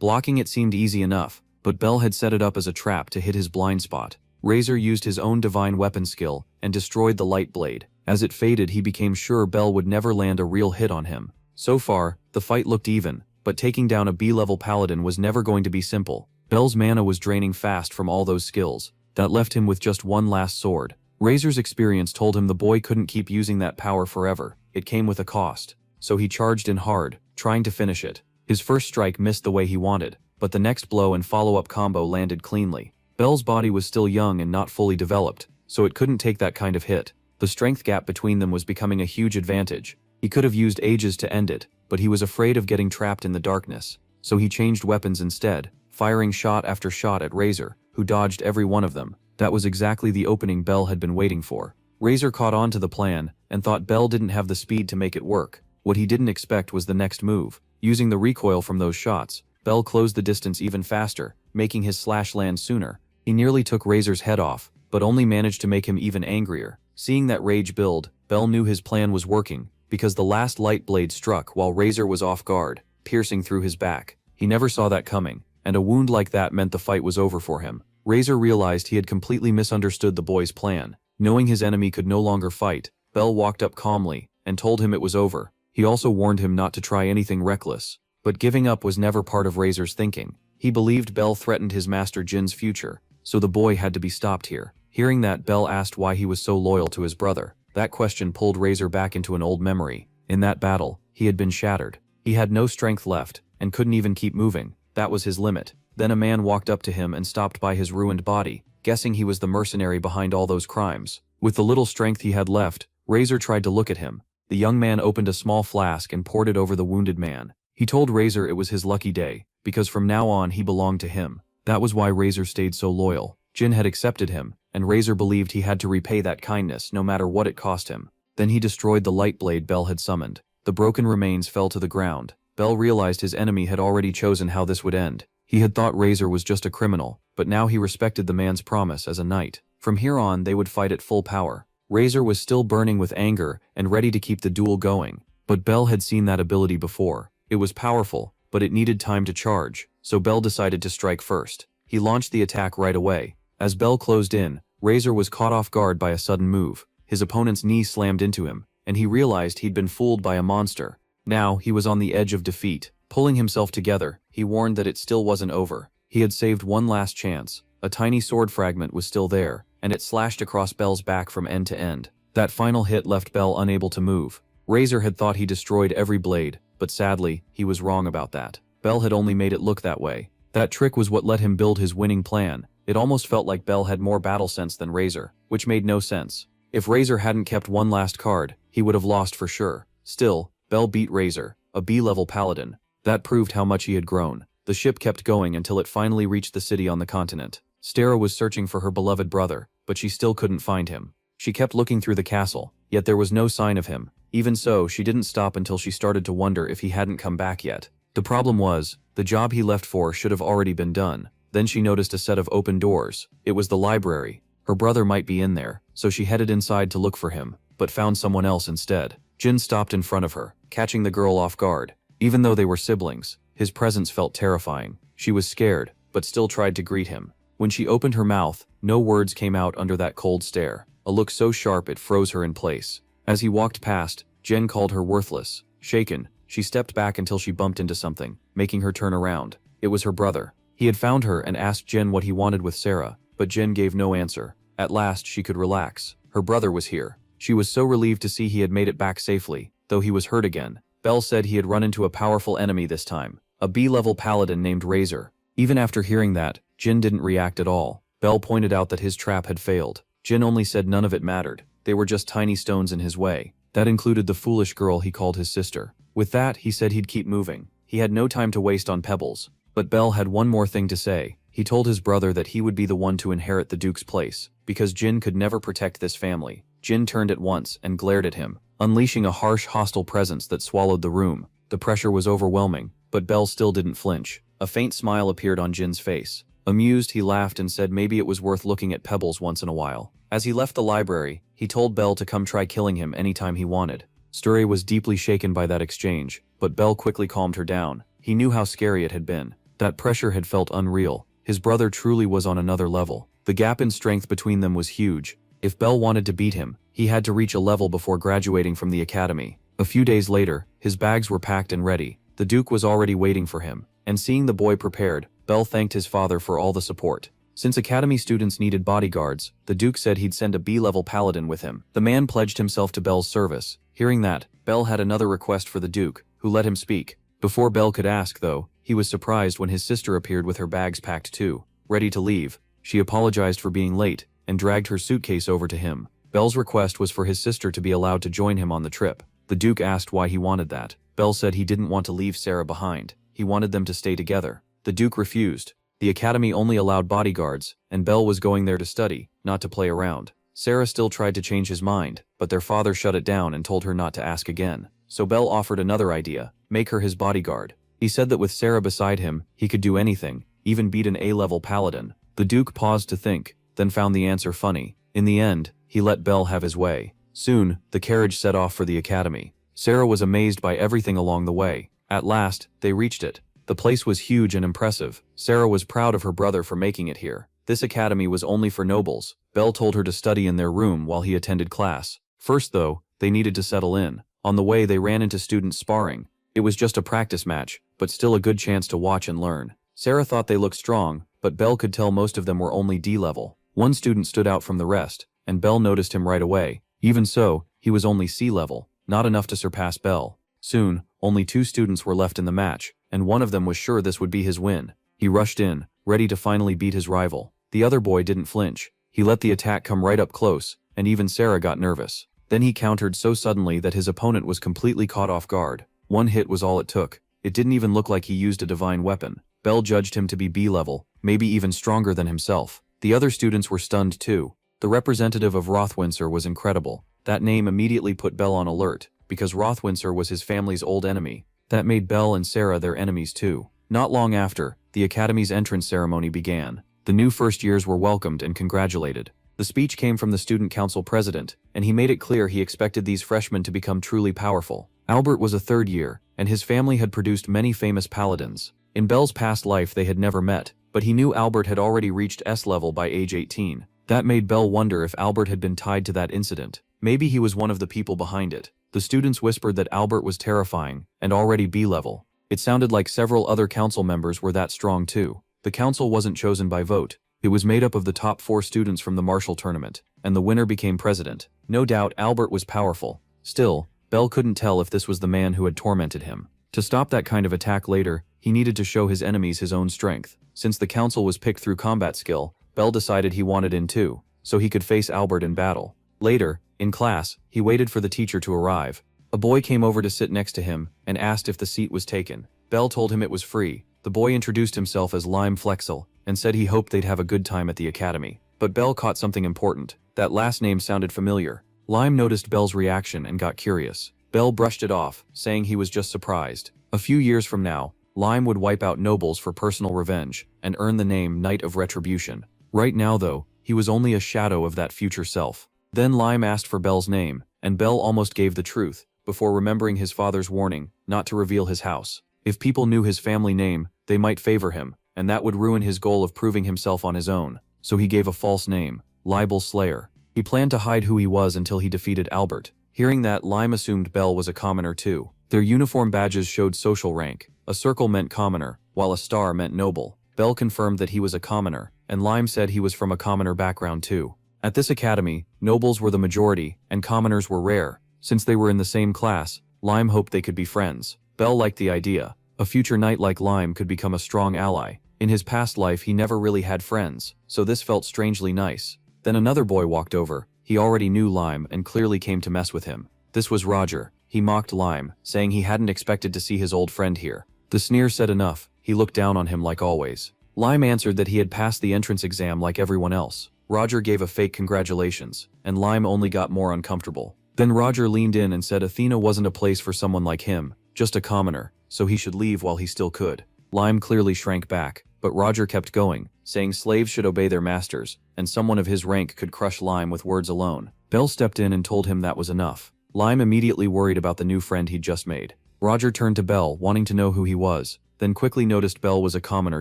blocking it seemed easy enough, but Bell had set it up as a trap to hit his blind spot. Razor used his own divine weapon skill and destroyed the light blade. As it faded, he became sure Bell would never land a real hit on him. So far, the fight looked even, but taking down a B-level paladin was never going to be simple. Bell's mana was draining fast from all those skills. That left him with just one last sword. Razor's experience told him the boy couldn't keep using that power forever. It came with a cost. So he charged in hard, trying to finish it. His first strike missed the way he wanted, but the next blow and follow-up combo landed cleanly. Bell's body was still young and not fully developed, so it couldn't take that kind of hit. The strength gap between them was becoming a huge advantage. He could have used ages to end it, but he was afraid of getting trapped in the darkness. So he changed weapons instead, firing shot after shot at Razor, who dodged every one of them. That was exactly the opening Bell had been waiting for. Razor caught on to the plan and thought Bell didn't have the speed to make it work. What he didn't expect was the next move. Using the recoil from those shots, Bell closed the distance even faster, making his slash land sooner. He nearly took Razor's head off, but only managed to make him even angrier. Seeing that rage build, Bell knew his plan was working, because the last light blade struck while Razor was off guard, piercing through his back. He never saw that coming, and a wound like that meant the fight was over for him. Razor realized he had completely misunderstood the boy's plan. Knowing his enemy could no longer fight, Bell walked up calmly and told him it was over. He also warned him not to try anything reckless. But giving up was never part of Razor's thinking. He believed Bell threatened his master Jin's future, so the boy had to be stopped here. Hearing that, Bell asked why he was so loyal to his brother. That question pulled Razor back into an old memory. In that battle, he had been shattered. He had no strength left, and couldn't even keep moving. That was his limit. Then a man walked up to him and stopped by his ruined body, guessing he was the mercenary behind all those crimes. With the little strength he had left, Razor tried to look at him. The young man opened a small flask and poured it over the wounded man. He told Razor it was his lucky day, because from now on he belonged to him. That was why Razor stayed so loyal. Jin had accepted him, and Razor believed he had to repay that kindness no matter what it cost him. Then he destroyed the light blade Bell had summoned. The broken remains fell to the ground. Bell realized his enemy had already chosen how this would end. He had thought Razor was just a criminal, but now he respected the man's promise as a knight. From here on, they would fight at full power. Razor was still burning with anger and ready to keep the duel going, but Bell had seen that ability before. It was powerful, but it needed time to charge, so Bell decided to strike first. He launched the attack right away. As Bell closed in, Razor was caught off guard by a sudden move. His opponent's knee slammed into him, and he realized he'd been fooled by a monster. Now, he was on the edge of defeat. Pulling himself together, he warned that it still wasn't over. He had saved one last chance. A tiny sword fragment was still there, and it slashed across Bell's back from end to end. That final hit left Bell unable to move. Razor had thought he destroyed every blade, but sadly, he was wrong about that. Bell had only made it look that way. That trick was what let him build his winning plan. It almost felt like Bell had more battle sense than Razor, which made no sense. If Razor hadn't kept one last card, he would have lost for sure. Still, Bell beat Razor, a B-level paladin. That proved how much he had grown. The ship kept going until it finally reached the city on the continent. Stara was searching for her beloved brother, but she still couldn't find him. She kept looking through the castle, yet there was no sign of him. Even so, she didn't stop until she started to wonder if he hadn't come back yet. The problem was, the job he left for should have already been done. Then she noticed a set of open doors. It was the library. Her brother might be in there, so she headed inside to look for him, but found someone else instead. Jin stopped in front of her, catching the girl off guard. Even though they were siblings, his presence felt terrifying. She was scared, but still tried to greet him. When she opened her mouth, no words came out under that cold stare, a look so sharp it froze her in place. As he walked past, Jen called her worthless. Shaken, she stepped back until she bumped into something, making her turn around. It was her brother. He had found her and asked Jen what he wanted with Sarah, but Jen gave no answer. At last, she could relax. Her brother was here. She was so relieved to see he had made it back safely, though he was hurt again. Bell said he had run into a powerful enemy this time, a B-level paladin named Razor. Even after hearing that, Jin didn't react at all. Bell pointed out that his trap had failed. Jin only said none of it mattered. They were just tiny stones in his way. That included the foolish girl he called his sister. With that, he said he'd keep moving. He had no time to waste on pebbles. But Bell had one more thing to say. He told his brother that he would be the one to inherit the Duke's place, because Jin could never protect this family. Jin turned at once and glared at him, unleashing a harsh, hostile presence that swallowed the room. The pressure was overwhelming, but Bell still didn't flinch. A faint smile appeared on Jin's face. Amused, he laughed and said maybe it was worth looking at pebbles once in a while. As he left the library, he told Belle to come try killing him anytime he wanted. Sturey was deeply shaken by that exchange, but Belle quickly calmed her down. He knew how scary it had been. That pressure had felt unreal. His brother truly was on another level. The gap in strength between them was huge. If Belle wanted to beat him, he had to reach a level before graduating from the academy. A few days later, his bags were packed and ready. The Duke was already waiting for him, and seeing the boy prepared, Belle thanked his father for all the support. Since academy students needed bodyguards, the Duke said he'd send a B-level paladin with him. The man pledged himself to Belle's service. Hearing that, Belle had another request for the Duke, who let him speak. Before Belle could ask, though, he was surprised when his sister appeared with her bags packed too. Ready to leave, she apologized for being late and dragged her suitcase over to him. Belle's request was for his sister to be allowed to join him on the trip. The Duke asked why he wanted that. Belle said he didn't want to leave Sarah behind. He wanted them to stay together. The Duke refused. The academy only allowed bodyguards, and Belle was going there to study, not to play around. Sarah still tried to change his mind, but their father shut it down and told her not to ask again. So Belle offered another idea, make her his bodyguard. He said that with Sarah beside him, he could do anything, even beat an A-level paladin. The Duke paused to think, then found the answer funny. In the end, he let Belle have his way. Soon, the carriage set off for the academy. Sarah was amazed by everything along the way. At last, they reached it. The place was huge and impressive. Sarah was proud of her brother for making it here. This academy was only for nobles. Belle told her to study in their room while he attended class. First though, they needed to settle in. On the way they ran into students sparring. It was just a practice match, but still a good chance to watch and learn. Sarah thought they looked strong, but Belle could tell most of them were only D-level. One student stood out from the rest, and Belle noticed him right away. Even so, he was only C-level, not enough to surpass Belle. Soon, only 2 students were left in the match, and one of them was sure this would be his win. He rushed in, ready to finally beat his rival. The other boy didn't flinch. He let the attack come right up close, and even Sarah got nervous. Then he countered so suddenly that his opponent was completely caught off guard. One hit was all it took. It didn't even look like he used a divine weapon. Belle judged him to be B-level, maybe even stronger than himself. The other students were stunned too. The representative of Rothwincer was incredible. That name immediately put Belle on alert, because Rothwincer was his family's old enemy. That made Belle and Sarah their enemies too. Not long after, the academy's entrance ceremony began. The new first years were welcomed and congratulated. The speech came from the student council president, and he made it clear he expected these freshmen to become truly powerful. Albert was a third year, and his family had produced many famous paladins. In Belle's past life they had never met, but he knew Albert had already reached S-level by age 18. That made Belle wonder if Albert had been tied to that incident. Maybe he was one of the people behind it. The students whispered that Albert was terrifying, and already B-level. It sounded like several other council members were that strong too. The council wasn't chosen by vote. It was made up of the top 4 students from the martial tournament, and the winner became president. No doubt Albert was powerful. Still, Belle couldn't tell if this was the man who had tormented him. To stop that kind of attack later, he needed to show his enemies his own strength. Since the council was picked through combat skill, Belle decided he wanted in too, so he could face Albert in battle. Later, in class, he waited for the teacher to arrive. A boy came over to sit next to him and asked if the seat was taken. Belle told him it was free. The boy introduced himself as Lime Flexel and said he hoped they'd have a good time at the academy. But Belle caught something important. That last name sounded familiar. Lime noticed Belle's reaction and got curious. Belle brushed it off, saying he was just surprised. A few years from now, Lime would wipe out nobles for personal revenge and earn the name Knight of Retribution. Right now though, he was only a shadow of that future self. Then Lime asked for Belle's name, and Belle almost gave the truth, before remembering his father's warning not to reveal his house. If people knew his family name, they might favor him, and that would ruin his goal of proving himself on his own. So he gave a false name, Libel Slayer. He planned to hide who he was until he defeated Albert. Hearing that, Lime assumed Belle was a commoner too. Their uniform badges showed social rank. A circle meant commoner, while a star meant noble. Belle confirmed that he was a commoner, and Lime said he was from a commoner background too. At this academy, nobles were the majority, and commoners were rare. Since they were in the same class, Lime hoped they could be friends. Belle liked the idea. A future knight like Lime could become a strong ally. In his past life he never really had friends, so this felt strangely nice. Then another boy walked over. He already knew Lime and clearly came to mess with him. This was Roger. He mocked Lime, saying he hadn't expected to see his old friend here. The sneer said enough. He looked down on him like always. Lime answered that he had passed the entrance exam like everyone else. Roger gave a fake congratulations, and Lime only got more uncomfortable. Then Roger leaned in and said Athena wasn't a place for someone like him, just a commoner, so he should leave while he still could. Lime clearly shrank back, but Roger kept going, saying slaves should obey their masters, and someone of his rank could crush Lime with words alone. Bell stepped in and told him that was enough. Lime immediately worried about the new friend he'd just made. Roger turned to Bell, wanting to know who he was, then quickly noticed Bell was a commoner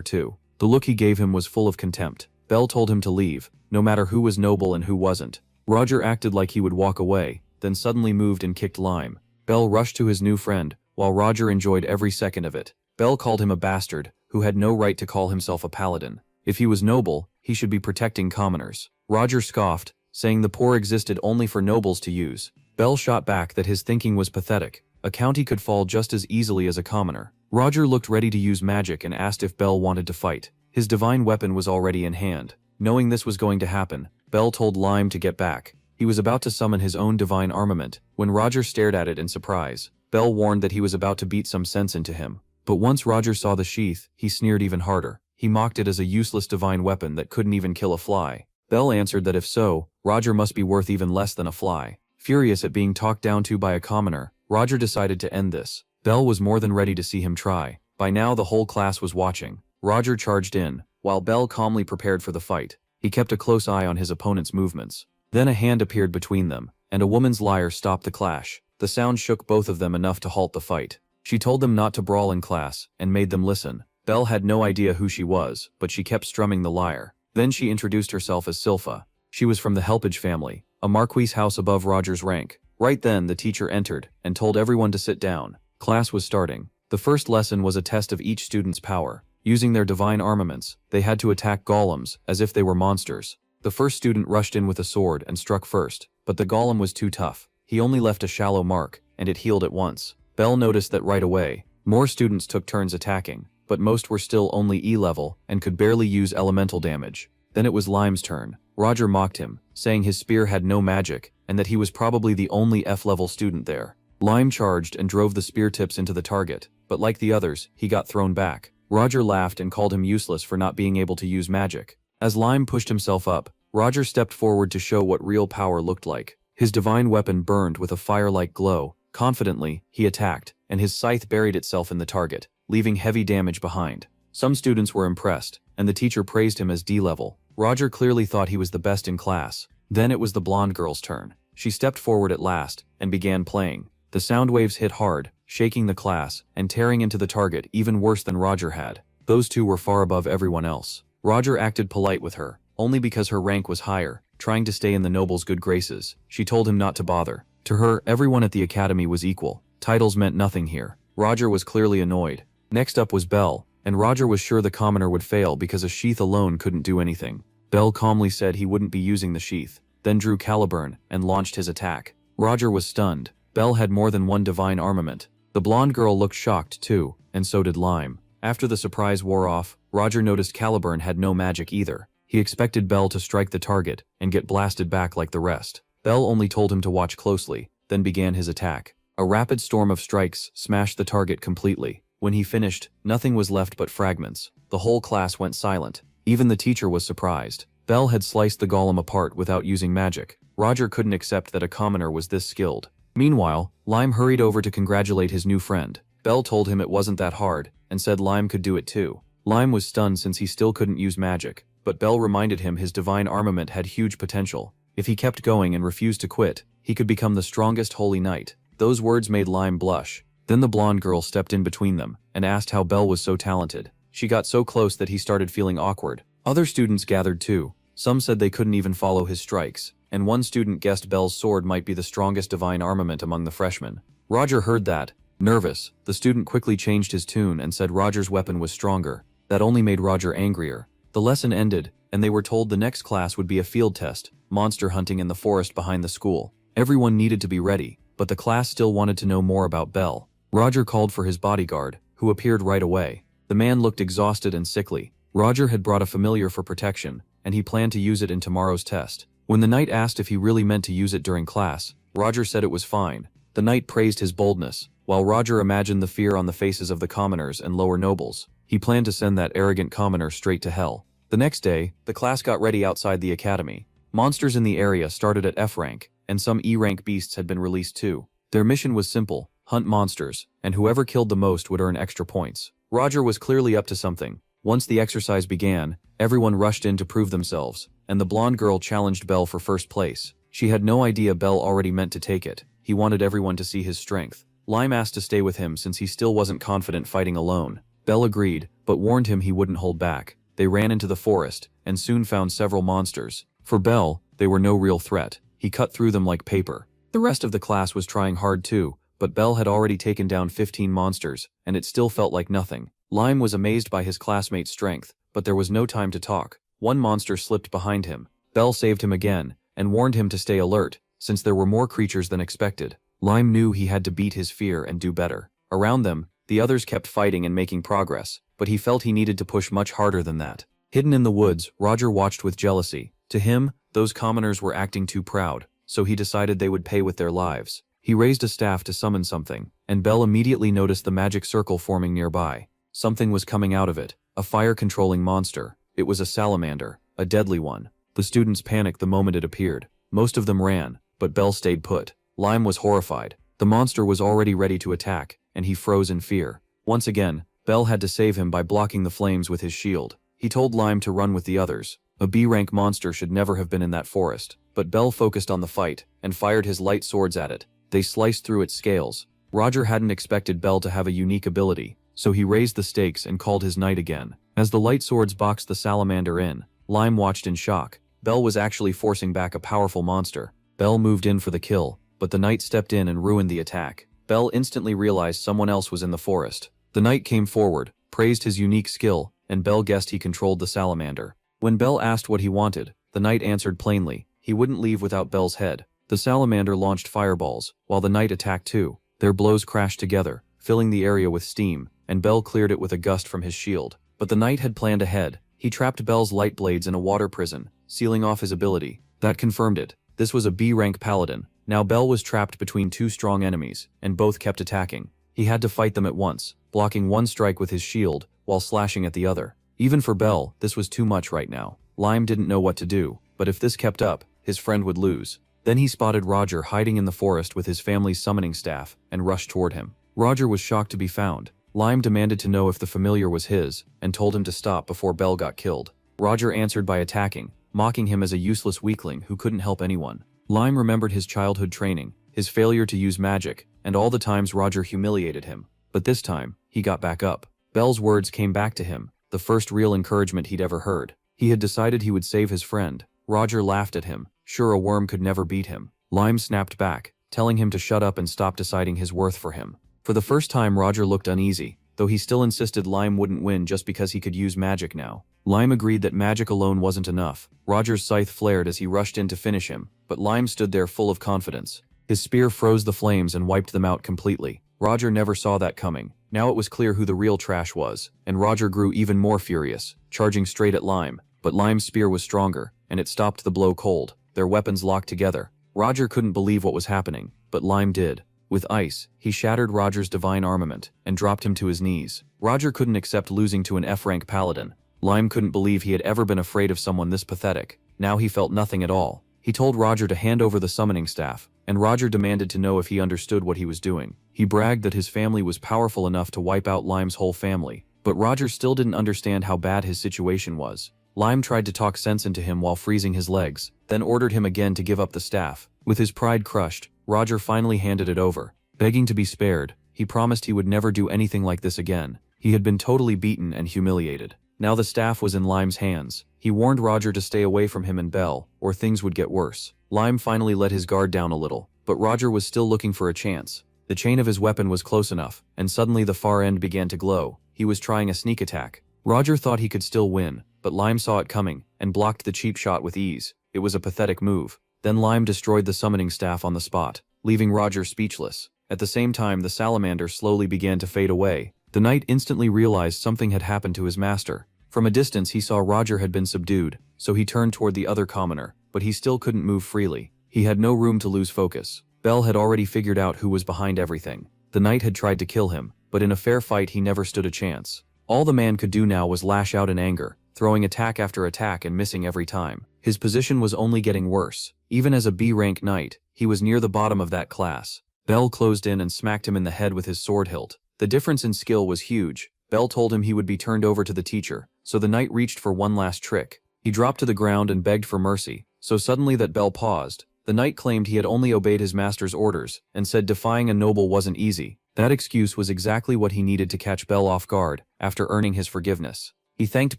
too. The look he gave him was full of contempt. Bell told him to leave, no matter who was noble and who wasn't. Roger acted like he would walk away, then suddenly moved and kicked Lime. Bell rushed to his new friend, while Roger enjoyed every second of it. Bell called him a bastard, who had no right to call himself a paladin. If he was noble, he should be protecting commoners. Roger scoffed, saying the poor existed only for nobles to use. Bell shot back that his thinking was pathetic. A county could fall just as easily as a commoner. Roger looked ready to use magic and asked if Bell wanted to fight. His divine weapon was already in hand. Knowing this was going to happen, Bell told Lime to get back. He was about to summon his own divine armament, when Roger stared at it in surprise. Bell warned that he was about to beat some sense into him. But once Roger saw the sheath, he sneered even harder. He mocked it as a useless divine weapon that couldn't even kill a fly. Bell answered that if so, Roger must be worth even less than a fly. Furious at being talked down to by a commoner, Roger decided to end this. Bell was more than ready to see him try. By now the whole class was watching. Roger charged in, while Bell calmly prepared for the fight. He kept a close eye on his opponent's movements. Then a hand appeared between them, and a woman's lyre stopped the clash. The sound shook both of them enough to halt the fight. She told them not to brawl in class, and made them listen. Bell had no idea who she was, but she kept strumming the lyre. Then she introduced herself as Silpha. She was from the Helpage family, a marquis house above Roger's rank. Right then the teacher entered, and told everyone to sit down. Class was starting. The first lesson was a test of each student's power. Using their divine armaments, they had to attack golems, as if they were monsters. The first student rushed in with a sword and struck first, but the golem was too tough. He only left a shallow mark, and it healed at once. Bell noticed that right away. More students took turns attacking, but most were still only E-level and could barely use elemental damage. Then it was Lime's turn. Roger mocked him, saying his spear had no magic, and that he was probably the only F-level student there. Lime charged and drove the spear tips into the target, but like the others, he got thrown back. Roger laughed and called him useless for not being able to use magic. As Lime pushed himself up, Roger stepped forward to show what real power looked like. His divine weapon burned with a fire-like glow. Confidently, he attacked, and his scythe buried itself in the target, leaving heavy damage behind. Some students were impressed, and the teacher praised him as D-level. Roger clearly thought he was the best in class. Then it was the blonde girl's turn. She stepped forward at last, and began playing. The sound waves hit hard, shaking the class, and tearing into the target even worse than Roger had. Those two were far above everyone else. Roger acted polite with her, only because her rank was higher, trying to stay in the noble's good graces. She told him not to bother. To her, everyone at the academy was equal. Titles meant nothing here. Roger was clearly annoyed. Next up was Bell, and Roger was sure the commoner would fail because a sheath alone couldn't do anything. Bell calmly said he wouldn't be using the sheath, then drew Caliburn and launched his attack. Roger was stunned. Bell had more than one divine armament. The blonde girl looked shocked too, and so did Lime. After the surprise wore off, Roger noticed Caliburn had no magic either. He expected Bell to strike the target and get blasted back like the rest. Bell only told him to watch closely, then began his attack. A rapid storm of strikes smashed the target completely. When he finished, nothing was left but fragments. The whole class went silent. Even the teacher was surprised. Bell had sliced the golem apart without using magic. Roger couldn't accept that a commoner was this skilled. Meanwhile, Lime hurried over to congratulate his new friend. Bell told him it wasn't that hard, and said Lime could do it too. Lime was stunned since he still couldn't use magic, but Bell reminded him his divine armament had huge potential. If he kept going and refused to quit, he could become the strongest holy knight. Those words made Lime blush. Then the blonde girl stepped in between them, and asked how Bell was so talented. She got so close that he started feeling awkward. Other students gathered too. Some said they couldn't even follow his strikes, and one student guessed Bell's sword might be the strongest divine armament among the freshmen. Roger heard that. Nervous, the student quickly changed his tune and said Roger's weapon was stronger. That only made Roger angrier. The lesson ended, and they were told the next class would be a field test, monster hunting in the forest behind the school. Everyone needed to be ready, but the class still wanted to know more about Bell. Roger called for his bodyguard, who appeared right away. The man looked exhausted and sickly. Roger had brought a familiar for protection, and he planned to use it in tomorrow's test. When the knight asked if he really meant to use it during class, Roger said it was fine. The knight praised his boldness, while Roger imagined the fear on the faces of the commoners and lower nobles. He planned to send that arrogant commoner straight to hell. The next day, the class got ready outside the academy. Monsters in the area started at F rank, and some E rank beasts had been released too. Their mission was simple: hunt monsters, and whoever killed the most would earn extra points. Roger was clearly up to something. Once the exercise began, everyone rushed in to prove themselves, and the blonde girl challenged Belle for first place. She had no idea Belle already meant to take it. He wanted everyone to see his strength. Lime asked to stay with him since he still wasn't confident fighting alone. Belle agreed, but warned him he wouldn't hold back. They ran into the forest, and soon found several monsters. For Belle, they were no real threat. He cut through them like paper. The rest of the class was trying hard too, but Belle had already taken down 15 monsters, and it still felt like nothing. Lime was amazed by his classmate's strength, but there was no time to talk. One monster slipped behind him. Belle saved him again, and warned him to stay alert, since there were more creatures than expected. Lime knew he had to beat his fear and do better. Around them, the others kept fighting and making progress, but he felt he needed to push much harder than that. Hidden in the woods, Roger watched with jealousy. To him, those commoners were acting too proud, so he decided they would pay with their lives. He raised a staff to summon something, and Belle immediately noticed the magic circle forming nearby. Something was coming out of it, a fire-controlling monster. It was a salamander, a deadly one. The students panicked the moment it appeared. Most of them ran, but Belle stayed put. Lime was horrified. The monster was already ready to attack, and he froze in fear. Once again, Belle had to save him by blocking the flames with his shield. He told Lime to run with the others. A B-rank monster should never have been in that forest, but Belle focused on the fight, and fired his light swords at it. They sliced through its scales. Roger hadn't expected Belle to have a unique ability, so he raised the stakes and called his knight again. As the light swords boxed the salamander in, Lime watched in shock. Belle was actually forcing back a powerful monster. Belle moved in for the kill, but the knight stepped in and ruined the attack. Belle instantly realized someone else was in the forest. The knight came forward, praised his unique skill, and Belle guessed he controlled the salamander. When Belle asked what he wanted, the knight answered plainly. He wouldn't leave without Belle's head. The salamander launched fireballs, while the knight attacked too. Their blows crashed together, filling the area with steam, and Belle cleared it with a gust from his shield. But the knight had planned ahead. He trapped Belle's light blades in a water prison, sealing off his ability. That confirmed it. This was a B-rank paladin. Now Belle was trapped between two strong enemies, and both kept attacking. He had to fight them at once, blocking one strike with his shield, while slashing at the other. Even for Belle, this was too much right now. Lime didn't know what to do, but if this kept up, his friend would lose. Then he spotted Roger hiding in the forest with his family's summoning staff, and rushed toward him. Roger was shocked to be found. Lime demanded to know if the familiar was his, and told him to stop before Belle got killed. Roger answered by attacking, mocking him as a useless weakling who couldn't help anyone. Lime remembered his childhood training, his failure to use magic, and all the times Roger humiliated him. But this time, he got back up. Belle's words came back to him, the first real encouragement he'd ever heard. He had decided he would save his friend. Roger laughed at him, sure a worm could never beat him. Lime snapped back, telling him to shut up and stop deciding his worth for him. For the first time Roger looked uneasy, though he still insisted Lime wouldn't win just because he could use magic now. Lime agreed that magic alone wasn't enough. Roger's scythe flared as he rushed in to finish him, but Lime stood there full of confidence. His spear froze the flames and wiped them out completely. Roger never saw that coming. Now it was clear who the real trash was, and Roger grew even more furious, charging straight at Lime. But Lime's spear was stronger, and it stopped the blow cold. Their weapons locked together. Roger couldn't believe what was happening, but Lime did. With ice, he shattered Roger's divine armament, and dropped him to his knees. Roger couldn't accept losing to an F-rank paladin. Lime couldn't believe he had ever been afraid of someone this pathetic. Now he felt nothing at all. He told Roger to hand over the summoning staff, and Roger demanded to know if he understood what he was doing. He bragged that his family was powerful enough to wipe out Lime's whole family, but Roger still didn't understand how bad his situation was. Lime tried to talk sense into him while freezing his legs, then ordered him again to give up the staff. With his pride crushed, Roger finally handed it over. Begging to be spared, he promised he would never do anything like this again. He had been totally beaten and humiliated. Now the staff was in Lime's hands. He warned Roger to stay away from him and Belle, or things would get worse. Lime finally let his guard down a little, but Roger was still looking for a chance. The chain of his weapon was close enough, and suddenly the far end began to glow. He was trying a sneak attack. Roger thought he could still win, but Lime saw it coming, and blocked the cheap shot with ease. It was a pathetic move. Then Lime destroyed the summoning staff on the spot, leaving Roger speechless. At the same time, the salamander slowly began to fade away. The knight instantly realized something had happened to his master. From a distance he saw Roger had been subdued, so he turned toward the other commoner, but he still couldn't move freely. He had no room to lose focus. Belle had already figured out who was behind everything. The knight had tried to kill him, but in a fair fight he never stood a chance. All the man could do now was lash out in anger, throwing attack after attack and missing every time. His position was only getting worse. Even as a B-rank knight, he was near the bottom of that class. Belle closed in and smacked him in the head with his sword hilt. The difference in skill was huge. Belle told him he would be turned over to the teacher, so the knight reached for one last trick. He dropped to the ground and begged for mercy, so suddenly that Bell paused. The knight claimed he had only obeyed his master's orders, and said defying a noble wasn't easy. That excuse was exactly what he needed to catch Bell off guard, after earning his forgiveness. He thanked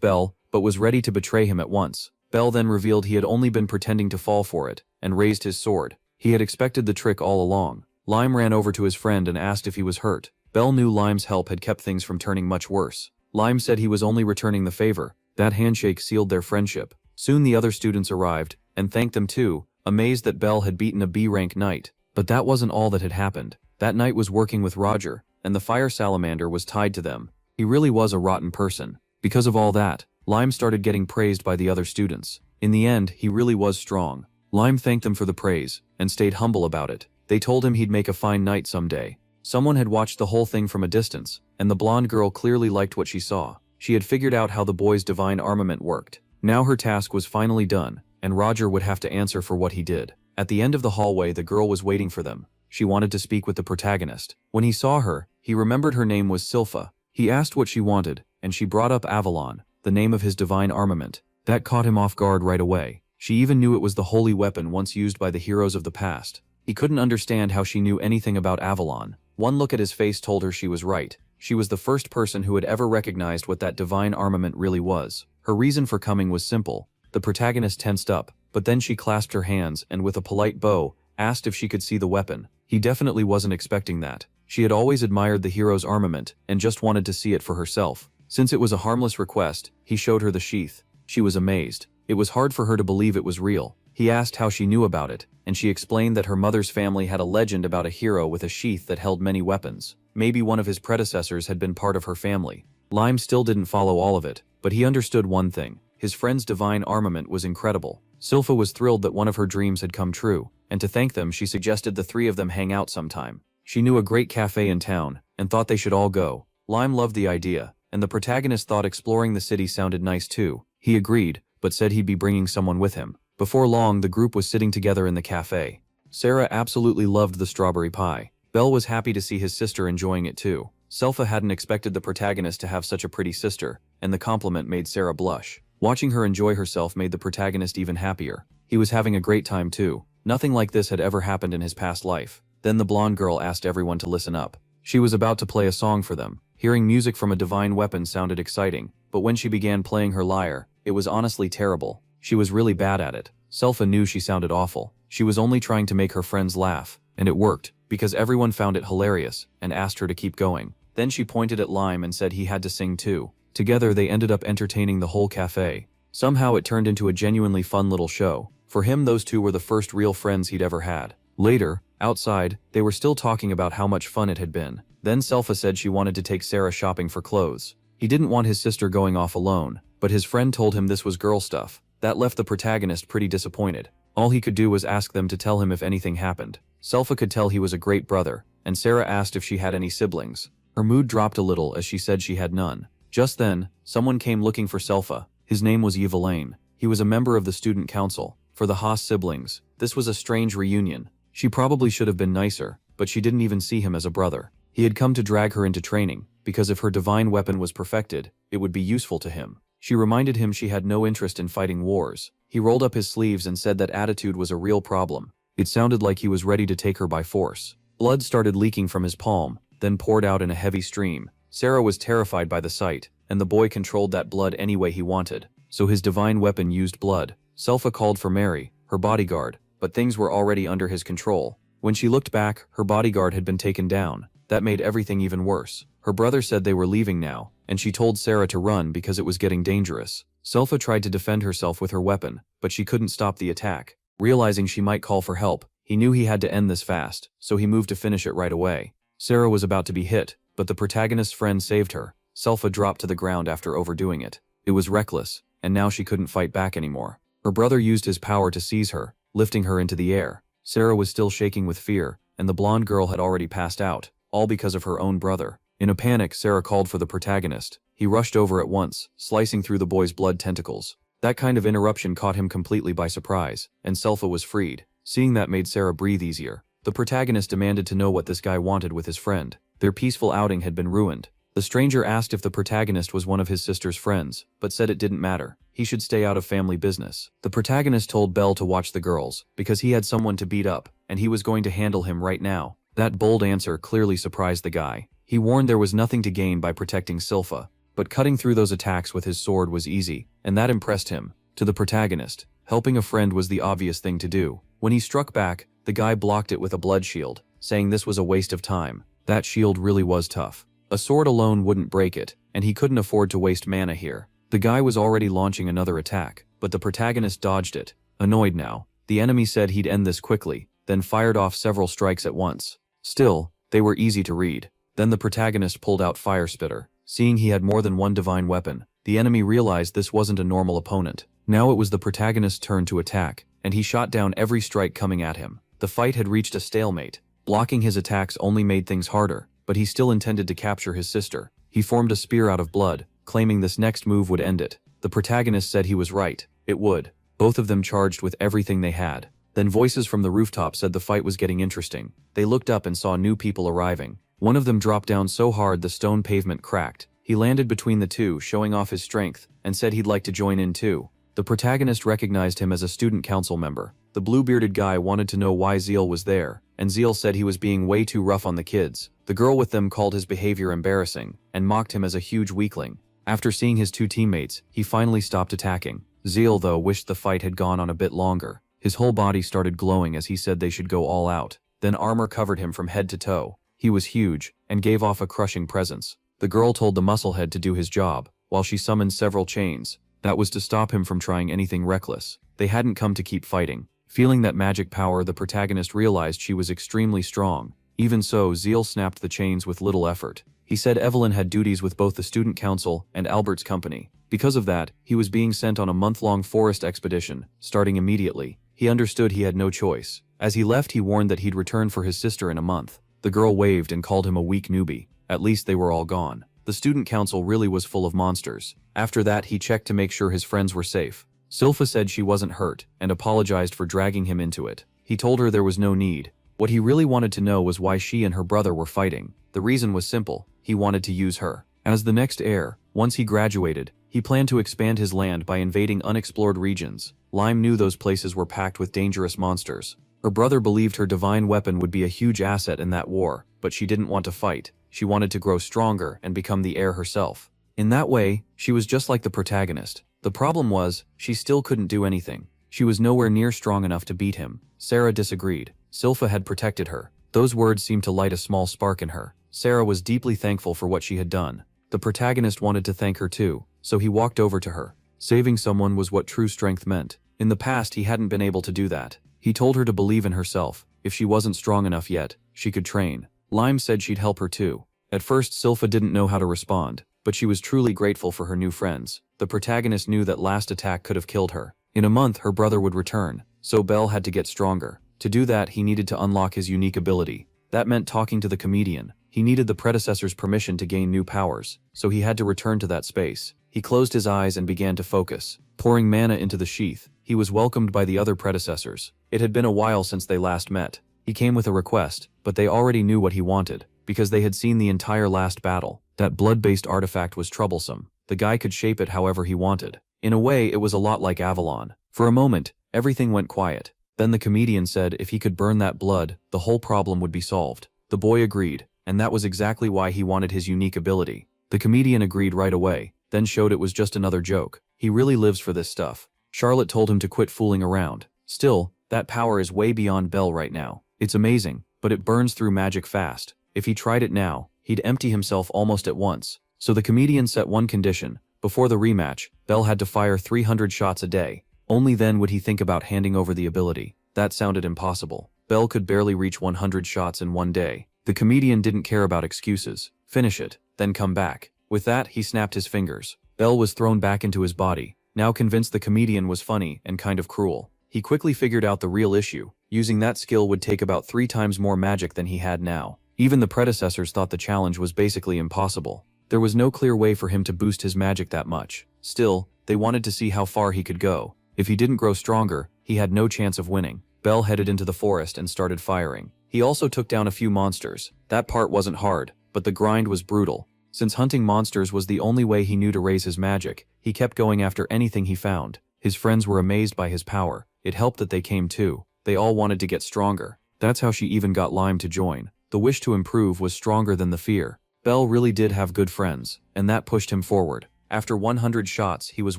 Bell, but was ready to betray him at once. Bell then revealed he had only been pretending to fall for it, and raised his sword. He had expected the trick all along. Lime ran over to his friend and asked if he was hurt. Bell knew Lime's help had kept things from turning much worse. Lime said he was only returning the favor. That handshake sealed their friendship. Soon the other students arrived, and thanked them too, amazed that Bell had beaten a B-rank knight. But that wasn't all that had happened. That knight was working with Roger, and the fire salamander was tied to them. He really was a rotten person. Because of all that, Lime started getting praised by the other students. In the end, he really was strong. Lime thanked them for the praise, and stayed humble about it. They told him he'd make a fine knight someday. Someone had watched the whole thing from a distance, and the blonde girl clearly liked what she saw. She had figured out how the boy's divine armament worked. Now her task was finally done, and Roger would have to answer for what he did. At the end of the hallway, the girl was waiting for them. She wanted to speak with the protagonist. When he saw her, he remembered her name was Sylpha. He asked what she wanted, and she brought up Avalon, the name of his divine armament. That caught him off guard right away. She even knew it was the holy weapon once used by the heroes of the past. He couldn't understand how she knew anything about Avalon. One look at his face told her she was right. She was the first person who had ever recognized what that divine armament really was. Her reason for coming was simple. The protagonist tensed up, but then she clasped her hands and with a polite bow, asked if she could see the weapon. He definitely wasn't expecting that. She had always admired the hero's armament and just wanted to see it for herself. Since it was a harmless request, he showed her the sheath. She was amazed. It was hard for her to believe it was real. He asked how she knew about it, and she explained that her mother's family had a legend about a hero with a sheath that held many weapons. Maybe one of his predecessors had been part of her family. Lime still didn't follow all of it, but he understood one thing. His friend's divine armament was incredible. Sylpha was thrilled that one of her dreams had come true, and to thank them she suggested the three of them hang out sometime. She knew a great cafe in town, and thought they should all go. Lime loved the idea, and the protagonist thought exploring the city sounded nice too. He agreed, but said he'd be bringing someone with him. Before long, the group was sitting together in the cafe. Sarah absolutely loved the strawberry pie. Bell was happy to see his sister enjoying it too. Sylpha hadn't expected the protagonist to have such a pretty sister, and the compliment made Sarah blush. Watching her enjoy herself made the protagonist even happier. He was having a great time too. Nothing like this had ever happened in his past life. Then the blonde girl asked everyone to listen up. She was about to play a song for them. Hearing music from a divine weapon sounded exciting, but when she began playing her lyre, it was honestly terrible. She was really bad at it. Sylpha knew she sounded awful. She was only trying to make her friends laugh, and it worked, because everyone found it hilarious, and asked her to keep going. Then she pointed at Lime and said he had to sing too. Together they ended up entertaining the whole cafe. Somehow it turned into a genuinely fun little show. For him, those two were the first real friends he'd ever had. Later, outside, they were still talking about how much fun it had been. Then Sylpha said she wanted to take Sarah shopping for clothes. He didn't want his sister going off alone, but his friend told him this was girl stuff. That left the protagonist pretty disappointed. All he could do was ask them to tell him if anything happened. Sylpha could tell he was a great brother, and Sarah asked if she had any siblings. Her mood dropped a little as she said she had none. Just then, someone came looking for Sylpha. His name was Yahello. He was a member of the student council. For the Haas siblings, this was a strange reunion. She probably should have been nicer, but she didn't even see him as a brother. He had come to drag her into training, because if her divine weapon was perfected, it would be useful to him. She reminded him she had no interest in fighting wars. He rolled up his sleeves and said that attitude was a real problem. It sounded like he was ready to take her by force. Blood started leaking from his palm, then poured out in a heavy stream. Sarah was terrified by the sight, and the boy controlled that blood any way he wanted. So his divine weapon used blood. Sylpha called for Mary, her bodyguard, but things were already under his control. When she looked back, her bodyguard had been taken down. That made everything even worse. Her brother said they were leaving now, and she told Sarah to run because it was getting dangerous. Sylpha tried to defend herself with her weapon, but she couldn't stop the attack. Realizing she might call for help, he knew he had to end this fast, so he moved to finish it right away. Sarah was about to be hit, but the protagonist's friend saved her. Sylpha dropped to the ground after overdoing it. It was reckless, and now she couldn't fight back anymore. Her brother used his power to seize her, lifting her into the air. Sarah was still shaking with fear, and the blonde girl had already passed out, all because of her own brother. In a panic, Sarah called for the protagonist. He rushed over at once, slicing through the boy's blood tentacles. That kind of interruption caught him completely by surprise, and Sylpha was freed. Seeing that made Sarah breathe easier. The protagonist demanded to know what this guy wanted with his friend. Their peaceful outing had been ruined. The stranger asked if the protagonist was one of his sister's friends, but said it didn't matter. He should stay out of family business. The protagonist told Belle to watch the girls, because he had someone to beat up, and he was going to handle him right now. That bold answer clearly surprised the guy. He warned there was nothing to gain by protecting Silpha, but cutting through those attacks with his sword was easy, and that impressed him. To the protagonist, helping a friend was the obvious thing to do. When he struck back, the guy blocked it with a blood shield, saying this was a waste of time. That shield really was tough. A sword alone wouldn't break it, and he couldn't afford to waste mana here. The guy was already launching another attack, but the protagonist dodged it. Annoyed now, the enemy said he'd end this quickly, then fired off several strikes at once. Still, they were easy to read. Then the protagonist pulled out Fire Spitter. Seeing he had more than one divine weapon, the enemy realized this wasn't a normal opponent. Now it was the protagonist's turn to attack, and he shot down every strike coming at him. The fight had reached a stalemate. Blocking his attacks only made things harder, but he still intended to capture his sister. He formed a spear out of blood, claiming this next move would end it. The protagonist said he was right. It would. Both of them charged with everything they had. Then voices from the rooftop said the fight was getting interesting. They looked up and saw new people arriving. One of them dropped down so hard the stone pavement cracked. He landed between the two, showing off his strength, and said he'd like to join in too. The protagonist recognized him as a student council member. The blue-bearded guy wanted to know why Zeal was there, and Zeal said he was being way too rough on the kids. The girl with them called his behavior embarrassing, and mocked him as a huge weakling. After seeing his two teammates, he finally stopped attacking. Zeal, though, wished the fight had gone on a bit longer. His whole body started glowing as he said they should go all out. Then armor covered him from head to toe. He was huge, and gave off a crushing presence. The girl told the musclehead to do his job, while she summoned several chains. That was to stop him from trying anything reckless. They hadn't come to keep fighting. Feeling that magic power, the protagonist realized she was extremely strong. Even so, Zeal snapped the chains with little effort. He said Evelyn had duties with both the student council and Albert's company. Because of that, he was being sent on a month-long forest expedition, starting immediately. He understood he had no choice. As he left, he warned that he'd return for his sister in a month. The girl waved and called him a weak newbie. At least they were all gone. The student council really was full of monsters. After that, he checked to make sure his friends were safe. Silpha said she wasn't hurt, and apologized for dragging him into it. He told her there was no need. What he really wanted to know was why she and her brother were fighting. The reason was simple: he wanted to use her. As the next heir, once he graduated, he planned to expand his land by invading unexplored regions. Lime knew those places were packed with dangerous monsters. Her brother believed her divine weapon would be a huge asset in that war, but she didn't want to fight. She wanted to grow stronger and become the heir herself. In that way, she was just like the protagonist. The problem was, she still couldn't do anything. She was nowhere near strong enough to beat him. Sarah disagreed. Silpha had protected her. Those words seemed to light a small spark in her. Sarah was deeply thankful for what she had done. The protagonist wanted to thank her too, so he walked over to her. Saving someone was what true strength meant. In the past, he hadn't been able to do that. He told her to believe in herself. If she wasn't strong enough yet, she could train. Lime said she'd help her too. At first, Silpha didn't know how to respond, but she was truly grateful for her new friends. The protagonist knew that last attack could have killed her. In a month, her brother would return, so Belle had to get stronger. To do that, he needed to unlock his unique ability. That meant talking to the comedian. He needed the predecessor's permission to gain new powers, so he had to return to that space. He closed his eyes and began to focus, pouring mana into the sheath. He was welcomed by the other predecessors. It had been a while since they last met. He came with a request, but they already knew what he wanted, because they had seen the entire last battle. That blood-based artifact was troublesome. The guy could shape it however he wanted. In a way, it was a lot like Avalon. For a moment, everything went quiet. Then the comedian said if he could burn that blood, the whole problem would be solved. The boy agreed, and that was exactly why he wanted his unique ability. The comedian agreed right away, then showed it was just another joke. He really lives for this stuff. Charlotte told him to quit fooling around. Still, that power is way beyond Belle right now. It's amazing, but it burns through magic fast. If he tried it now, he'd empty himself almost at once. So the comedian set one condition. Before the rematch, Belle had to fire 300 shots a day. Only then would he think about handing over the ability. That sounded impossible. Belle could barely reach 100 shots in one day. The comedian didn't care about excuses. Finish it, then come back. With that, he snapped his fingers. Belle was thrown back into his body, now convinced the comedian was funny and kind of cruel. He quickly figured out the real issue. Using that skill would take about 3 times more magic than he had now. Even the predecessors thought the challenge was basically impossible. There was no clear way for him to boost his magic that much. Still, they wanted to see how far he could go. If he didn't grow stronger, he had no chance of winning. Belle headed into the forest and started firing. He also took down a few monsters. That part wasn't hard, but the grind was brutal. Since hunting monsters was the only way he knew to raise his magic, he kept going after anything he found. His friends were amazed by his power. It helped that they came too. They all wanted to get stronger. That's how she even got Lime to join. The wish to improve was stronger than the fear. Bell really did have good friends, and that pushed him forward. After 100 shots, he was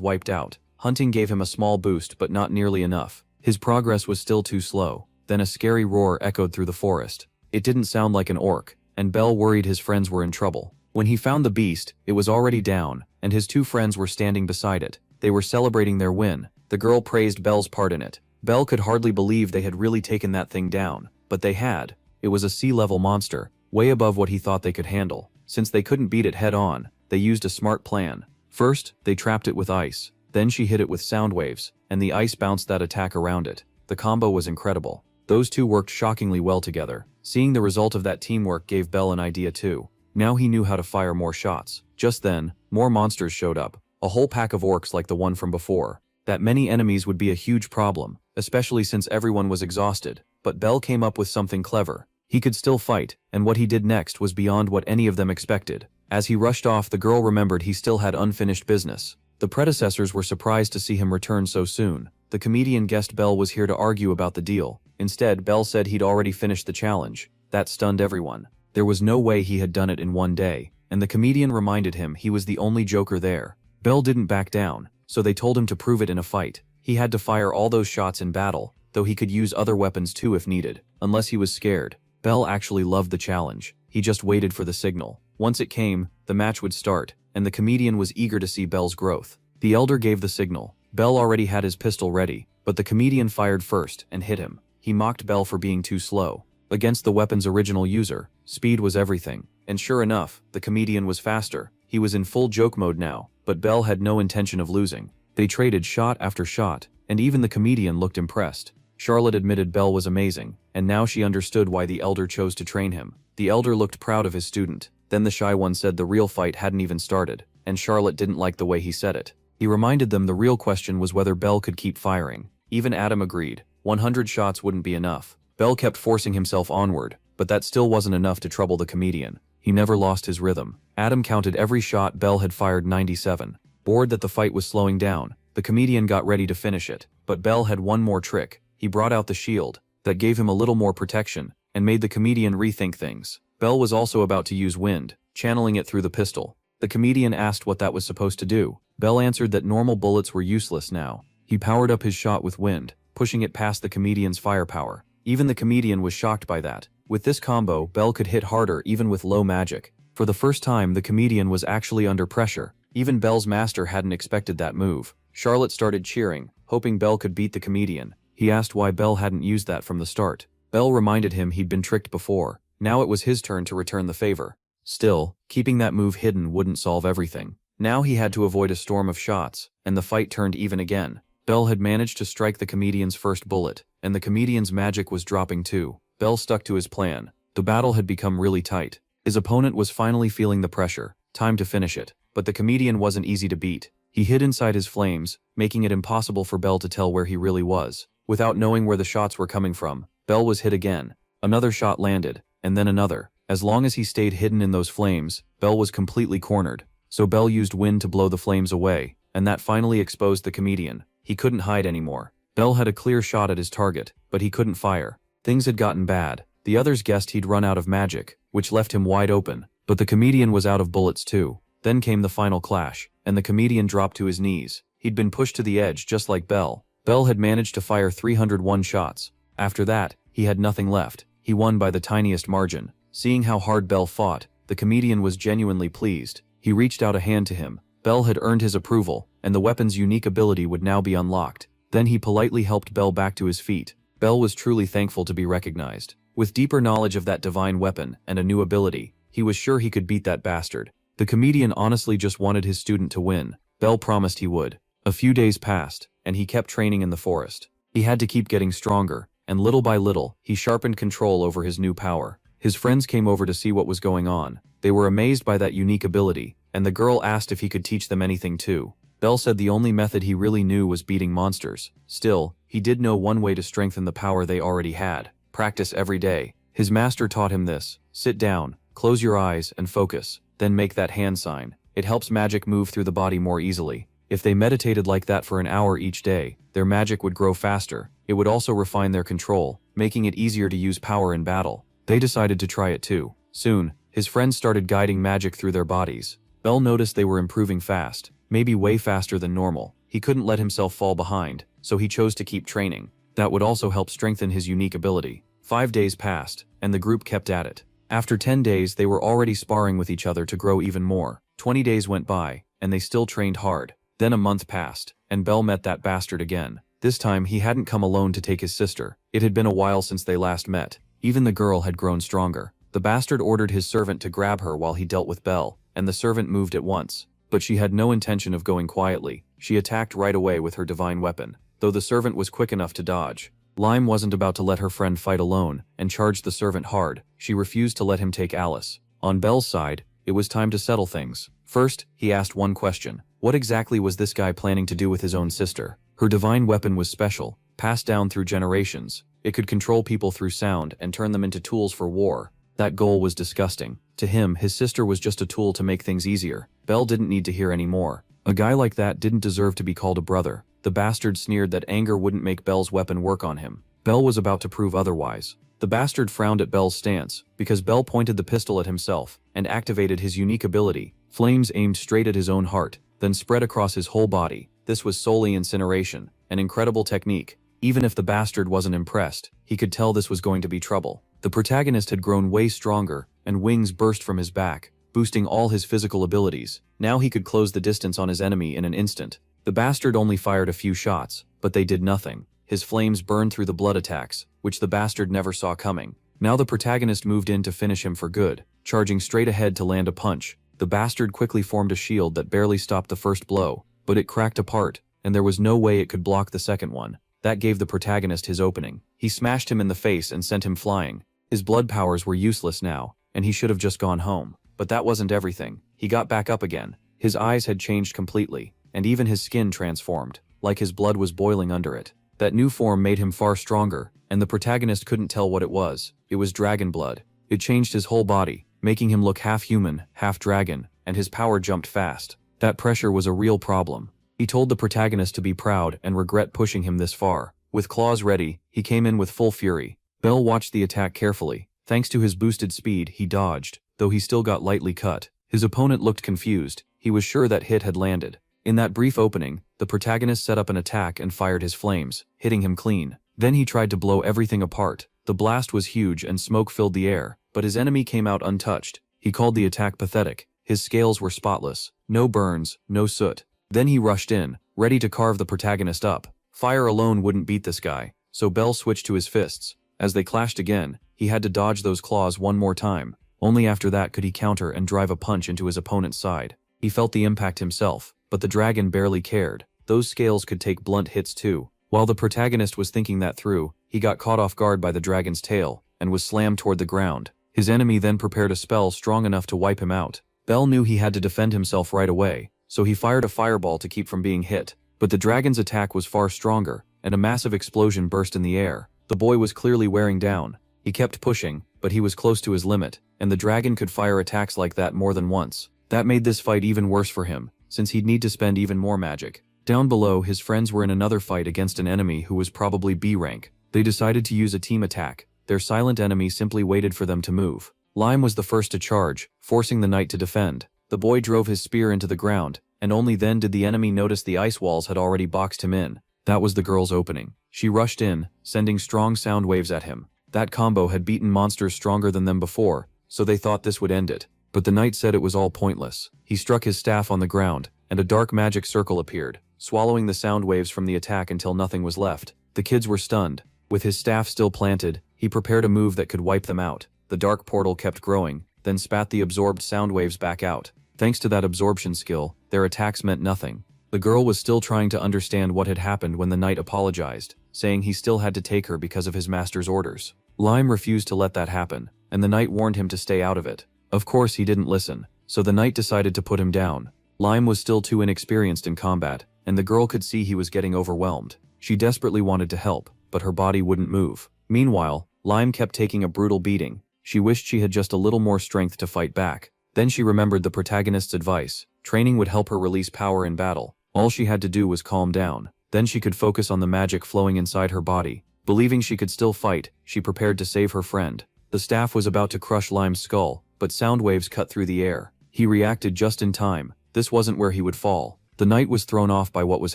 wiped out. Hunting gave him a small boost, but not nearly enough. His progress was still too slow. Then a scary roar echoed through the forest. It didn't sound like an orc, and Bell worried his friends were in trouble. When he found the beast, it was already down, and his two friends were standing beside it. They were celebrating their win. The girl praised Bell's part in it. Bell could hardly believe they had really taken that thing down, but they had. It was a sea-level monster, way above what he thought they could handle. Since they couldn't beat it head-on, they used a smart plan. First, they trapped it with ice. Then she hit it with sound waves, and the ice bounced that attack around it. The combo was incredible. Those two worked shockingly well together. Seeing the result of that teamwork gave Bell an idea too. Now he knew how to fire more shots. Just then, more monsters showed up. A whole pack of orcs like the one from before. That many enemies would be a huge problem, especially since everyone was exhausted. But Bell came up with something clever. He could still fight, and what he did next was beyond what any of them expected. As he rushed off, the girl remembered he still had unfinished business. The predecessors were surprised to see him return so soon. The comedian guessed Bell was here to argue about the deal. Instead, Bell said he'd already finished the challenge. That stunned everyone. There was no way he had done it in one day, and the comedian reminded him he was the only joker there. Bell didn't back down, so they told him to prove it in a fight. He had to fire all those shots in battle, though he could use other weapons too if needed, unless he was scared. Bell actually loved the challenge. He just waited for the signal. Once it came, the match would start, and the comedian was eager to see Bell's growth. The elder gave the signal. Bell already had his pistol ready, but the comedian fired first and hit him. He mocked Bell for being too slow. Against the weapon's original user, speed was everything. And sure enough, the comedian was faster. He was in full joke mode now, but Bell had no intention of losing. They traded shot after shot, and even the comedian looked impressed. Charlotte admitted Bell was amazing, and now she understood why the elder chose to train him. The elder looked proud of his student. Then the shy one said the real fight hadn't even started, and Charlotte didn't like the way he said it. He reminded them the real question was whether Bell could keep firing. Even Adam agreed. 100 shots wouldn't be enough. Bell kept forcing himself onward, but that still wasn't enough to trouble the comedian. He never lost his rhythm. Adam counted every shot Bell had fired 97. Bored that the fight was slowing down, the comedian got ready to finish it. But Bell had one more trick. He brought out the shield. That gave him a little more protection, and made the comedian rethink things. Bell was also about to use wind, channeling it through the pistol. The comedian asked what that was supposed to do. Bell answered that normal bullets were useless now. He powered up his shot with wind, pushing it past the comedian's firepower. Even the comedian was shocked by that. With this combo, Bell could hit harder even with low magic. For the first time, the comedian was actually under pressure. Even Bell's master hadn't expected that move. Charlotte started cheering, hoping Bell could beat the comedian. He asked why Bell hadn't used that from the start. Bell reminded him he'd been tricked before. Now it was his turn to return the favor. Still, keeping that move hidden wouldn't solve everything. Now he had to avoid a storm of shots, and the fight turned even again. Bell had managed to strike the comedian's first bullet, and the comedian's magic was dropping too. Bell stuck to his plan. The battle had become really tight. His opponent was finally feeling the pressure. Time to finish it. But the comedian wasn't easy to beat. He hid inside his flames, making it impossible for Bell to tell where he really was. Without knowing where the shots were coming from, Bell was hit again. Another shot landed, and then another. As long as he stayed hidden in those flames, Bell was completely cornered. So Bell used wind to blow the flames away, and that finally exposed the comedian. He couldn't hide anymore. Bell had a clear shot at his target, but he couldn't fire. Things had gotten bad. The others guessed he'd run out of magic, which left him wide open. But the comedian was out of bullets too. Then came the final clash, and the comedian dropped to his knees. He'd been pushed to the edge just like Bell. Bell had managed to fire 301 shots. After that, he had nothing left. He won by the tiniest margin. Seeing how hard Bell fought, the comedian was genuinely pleased. He reached out a hand to him. Bell had earned his approval, and the weapon's unique ability would now be unlocked. Then he politely helped Bell back to his feet. Bell was truly thankful to be recognized. With deeper knowledge of that divine weapon and a new ability, he was sure he could beat that bastard. The comedian honestly just wanted his student to win. Bell promised he would. A few days passed, and he kept training in the forest. He had to keep getting stronger, and little by little, he sharpened control over his new power. His friends came over to see what was going on. They were amazed by that unique ability, and the girl asked if he could teach them anything too. Bell said the only method he really knew was beating monsters. Still, he did know one way to strengthen the power they already had. Practice every day. His master taught him this. Sit down, close your eyes, and focus. then make that hand sign. It helps magic move through the body more easily. If they meditated like that for an hour each day, their magic would grow faster. It would also refine their control, making it easier to use power in battle. They decided to try it too. Soon, his friends started guiding magic through their bodies. Bell noticed they were improving fast, maybe way faster than normal. He couldn't let himself fall behind, so he chose to keep training. That would also help strengthen his unique ability. 5 days passed, and the group kept at it. After 10 days, they were already sparring with each other to grow even more. 20 days went by, and they still trained hard. Then a month passed, and Bell met that bastard again. This time, he hadn't come alone to take his sister. It had been a while since they last met. Even the girl had grown stronger. The bastard ordered his servant to grab her while he dealt with Bell, and the servant moved at once. But she had no intention of going quietly. She attacked right away with her divine weapon, though the servant was quick enough to dodge. Lime wasn't about to let her friend fight alone, and charged the servant hard. She refused to let him take Alice. On Bell's side, it was time to settle things. First, he asked one question. What exactly was this guy planning to do with his own sister? Her divine weapon was special, passed down through generations. It could control people through sound and turn them into tools for war. That goal was disgusting. To him, his sister was just a tool to make things easier. Bell didn't need to hear any more. A guy like that didn't deserve to be called a brother. The bastard sneered that anger wouldn't make Bell's weapon work on him. Bell was about to prove otherwise. The bastard frowned at Bell's stance, because Bell pointed the pistol at himself and activated his unique ability. Flames aimed straight at his own heart, then spread across his whole body. This was solely incineration, an incredible technique. Even if the bastard wasn't impressed, he could tell this was going to be trouble. The protagonist had grown way stronger, and wings burst from his back, boosting all his physical abilities. Now he could close the distance on his enemy in an instant. The bastard only fired a few shots, but they did nothing. His flames burned through the blood attacks, which the bastard never saw coming. Now the protagonist moved in to finish him for good, charging straight ahead to land a punch. The bastard quickly formed a shield that barely stopped the first blow, but it cracked apart, and there was no way it could block the second one. That gave the protagonist his opening. He smashed him in the face and sent him flying. His blood powers were useless now, and he should have just gone home. But that wasn't everything. He got back up again. His eyes had changed completely, and even his skin transformed, like his blood was boiling under it. That new form made him far stronger, and the protagonist couldn't tell what it was. It was dragon blood. It changed his whole body, making him look half human, half dragon, and his power jumped fast. That pressure was a real problem. He told the protagonist to be proud and regret pushing him this far. With claws ready, he came in with full fury. Bell watched the attack carefully. Thanks to his boosted speed, he dodged, though he still got lightly cut. His opponent looked confused. He was sure that hit had landed. In that brief opening, the protagonist set up an attack and fired his flames, hitting him clean. Then he tried to blow everything apart. The blast was huge and smoke filled the air, but his enemy came out untouched. He called the attack pathetic. His scales were spotless. No burns, no soot. Then he rushed in, ready to carve the protagonist up. Fire alone wouldn't beat this guy, so Bell switched to his fists. As they clashed again, he had to dodge those claws one more time. Only after that could he counter and drive a punch into his opponent's side. He felt the impact himself, but the dragon barely cared. Those scales could take blunt hits too. While the protagonist was thinking that through, he got caught off guard by the dragon's tail, and was slammed toward the ground. His enemy then prepared a spell strong enough to wipe him out. Bell knew he had to defend himself right away, so he fired a fireball to keep from being hit. But the dragon's attack was far stronger, and a massive explosion burst in the air. The boy was clearly wearing down. He kept pushing, but he was close to his limit, and the dragon could fire attacks like that more than once. That made this fight even worse for him, since he'd need to spend even more magic. Down below, his friends were in another fight against an enemy who was probably B rank. They decided to use a team attack. Their silent enemy simply waited for them to move. Lime was the first to charge, forcing the knight to defend. The boy drove his spear into the ground, and only then did the enemy notice the ice walls had already boxed him in. That was the girl's opening. She rushed in, sending strong sound waves at him. That combo had beaten monsters stronger than them before, so they thought this would end it. But the knight said it was all pointless. He struck his staff on the ground, and a dark magic circle appeared, swallowing the sound waves from the attack until nothing was left. The kids were stunned. With his staff still planted, he prepared a move that could wipe them out. The dark portal kept growing, then spat the absorbed sound waves back out. Thanks to that absorption skill, their attacks meant nothing. The girl was still trying to understand what had happened when the knight apologized, saying he still had to take her because of his master's orders. Lime refused to let that happen, and the knight warned him to stay out of it. Of course he didn't listen, so the knight decided to put him down. Lime was still too inexperienced in combat, and the girl could see he was getting overwhelmed. She desperately wanted to help, but her body wouldn't move. Meanwhile, Lime kept taking a brutal beating. She wished she had just a little more strength to fight back. Then she remembered the protagonist's advice. Training would help her release power in battle. All she had to do was calm down. Then she could focus on the magic flowing inside her body. Believing she could still fight, she prepared to save her friend. The staff was about to crush Lime's skull, but sound waves cut through the air. He reacted just in time. This wasn't where he would fall. The knight was thrown off by what was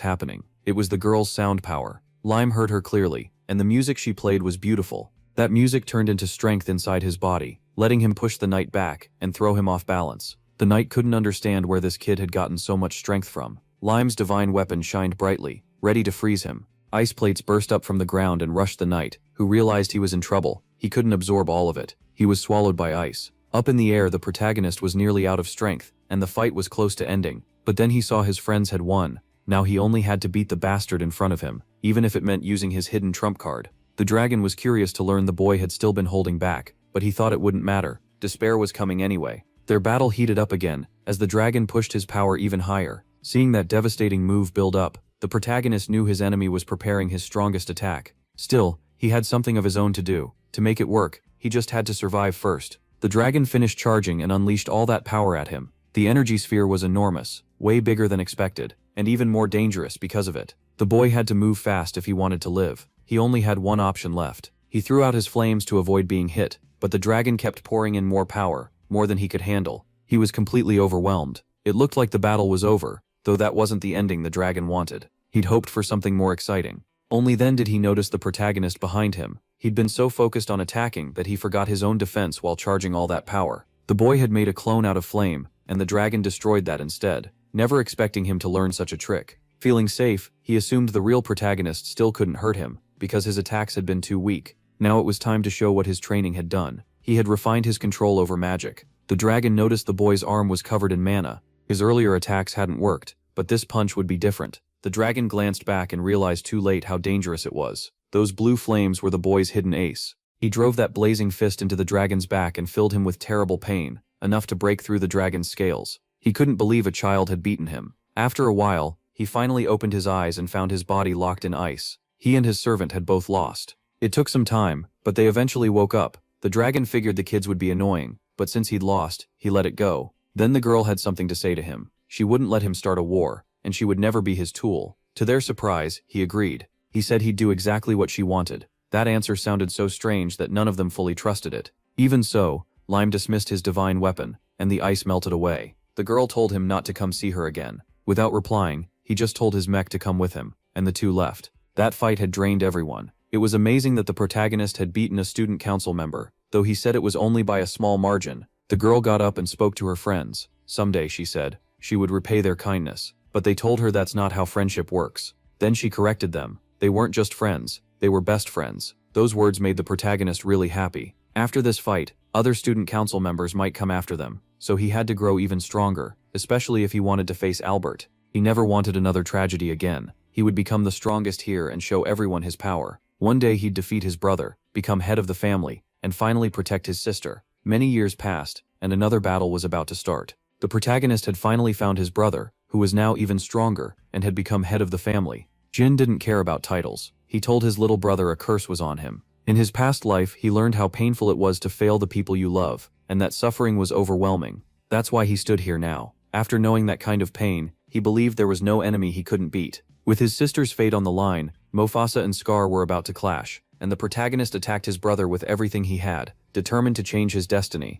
happening. It was the girl's sound power. Lime heard her clearly, and the music she played was beautiful. That music turned into strength inside his body, letting him push the knight back and throw him off balance. The knight couldn't understand where this kid had gotten so much strength from. Lime's divine weapon shined brightly, ready to freeze him. Ice plates burst up from the ground and rushed the knight, who realized he was in trouble. He couldn't absorb all of it. He was swallowed by ice. Up in the air, the protagonist was nearly out of strength, and the fight was close to ending. But then he saw his friends had won. Now he only had to beat the bastard in front of him, even if it meant using his hidden trump card. The dragon was curious to learn the boy had still been holding back, but he thought it wouldn't matter. Despair was coming anyway. Their battle heated up again, as the dragon pushed his power even higher. Seeing that devastating move build up, the protagonist knew his enemy was preparing his strongest attack. Still, he had something of his own to do. To make it work, he just had to survive first. The dragon finished charging and unleashed all that power at him. The energy sphere was enormous, way bigger than expected, and even more dangerous because of it. The boy had to move fast if he wanted to live. He only had one option left. He threw out his flames to avoid being hit, but the dragon kept pouring in more power, more than he could handle. He was completely overwhelmed. It looked like the battle was over, though that wasn't the ending the dragon wanted. He'd hoped for something more exciting. Only then did he notice the protagonist behind him. He'd been so focused on attacking that he forgot his own defense while charging all that power. The boy had made a clone out of flame, and the dragon destroyed that instead, never expecting him to learn such a trick. Feeling safe, he assumed the real protagonist still couldn't hurt him, because his attacks had been too weak. Now it was time to show what his training had done. He had refined his control over magic. The dragon noticed the boy's arm was covered in mana. His earlier attacks hadn't worked, but this punch would be different. The dragon glanced back and realized too late how dangerous it was. Those blue flames were the boy's hidden ace. He drove that blazing fist into the dragon's back and filled him with terrible pain, enough to break through the dragon's scales. He couldn't believe a child had beaten him. After a while, he finally opened his eyes and found his body locked in ice. He and his servant had both lost. It took some time, but they eventually woke up. The dragon figured the kids would be annoying, but since he'd lost, he let it go. Then the girl had something to say to him. She wouldn't let him start a war, and she would never be his tool. To their surprise, he agreed. He said he'd do exactly what she wanted. That answer sounded so strange that none of them fully trusted it. Even so, Lime dismissed his divine weapon, and the ice melted away. The girl told him not to come see her again. Without replying, he just told his mech to come with him, and the two left. That fight had drained everyone. It was amazing that the protagonist had beaten a student council member, though he said it was only by a small margin. The girl got up and spoke to her friends. Someday, she said, she would repay their kindness. But they told her that's not how friendship works. Then she corrected them. They weren't just friends, they were best friends. Those words made the protagonist really happy. After this fight, other student council members might come after them, so he had to grow even stronger, especially if he wanted to face Albert. He never wanted another tragedy again. He would become the strongest here and show everyone his power. One day he'd defeat his brother, become head of the family, and finally protect his sister. Many years passed, and another battle was about to start. The protagonist had finally found his brother, who was now even stronger, and had become head of the family. Jin didn't care about titles. He told his little brother a curse was on him. In his past life, he learned how painful it was to fail the people you love, and that suffering was overwhelming. That's why he stood here now. After knowing that kind of pain, he believed there was no enemy he couldn't beat. With his sister's fate on the line, Mufasa and Scar were about to clash, and the protagonist attacked his brother with everything he had, determined to change his destiny.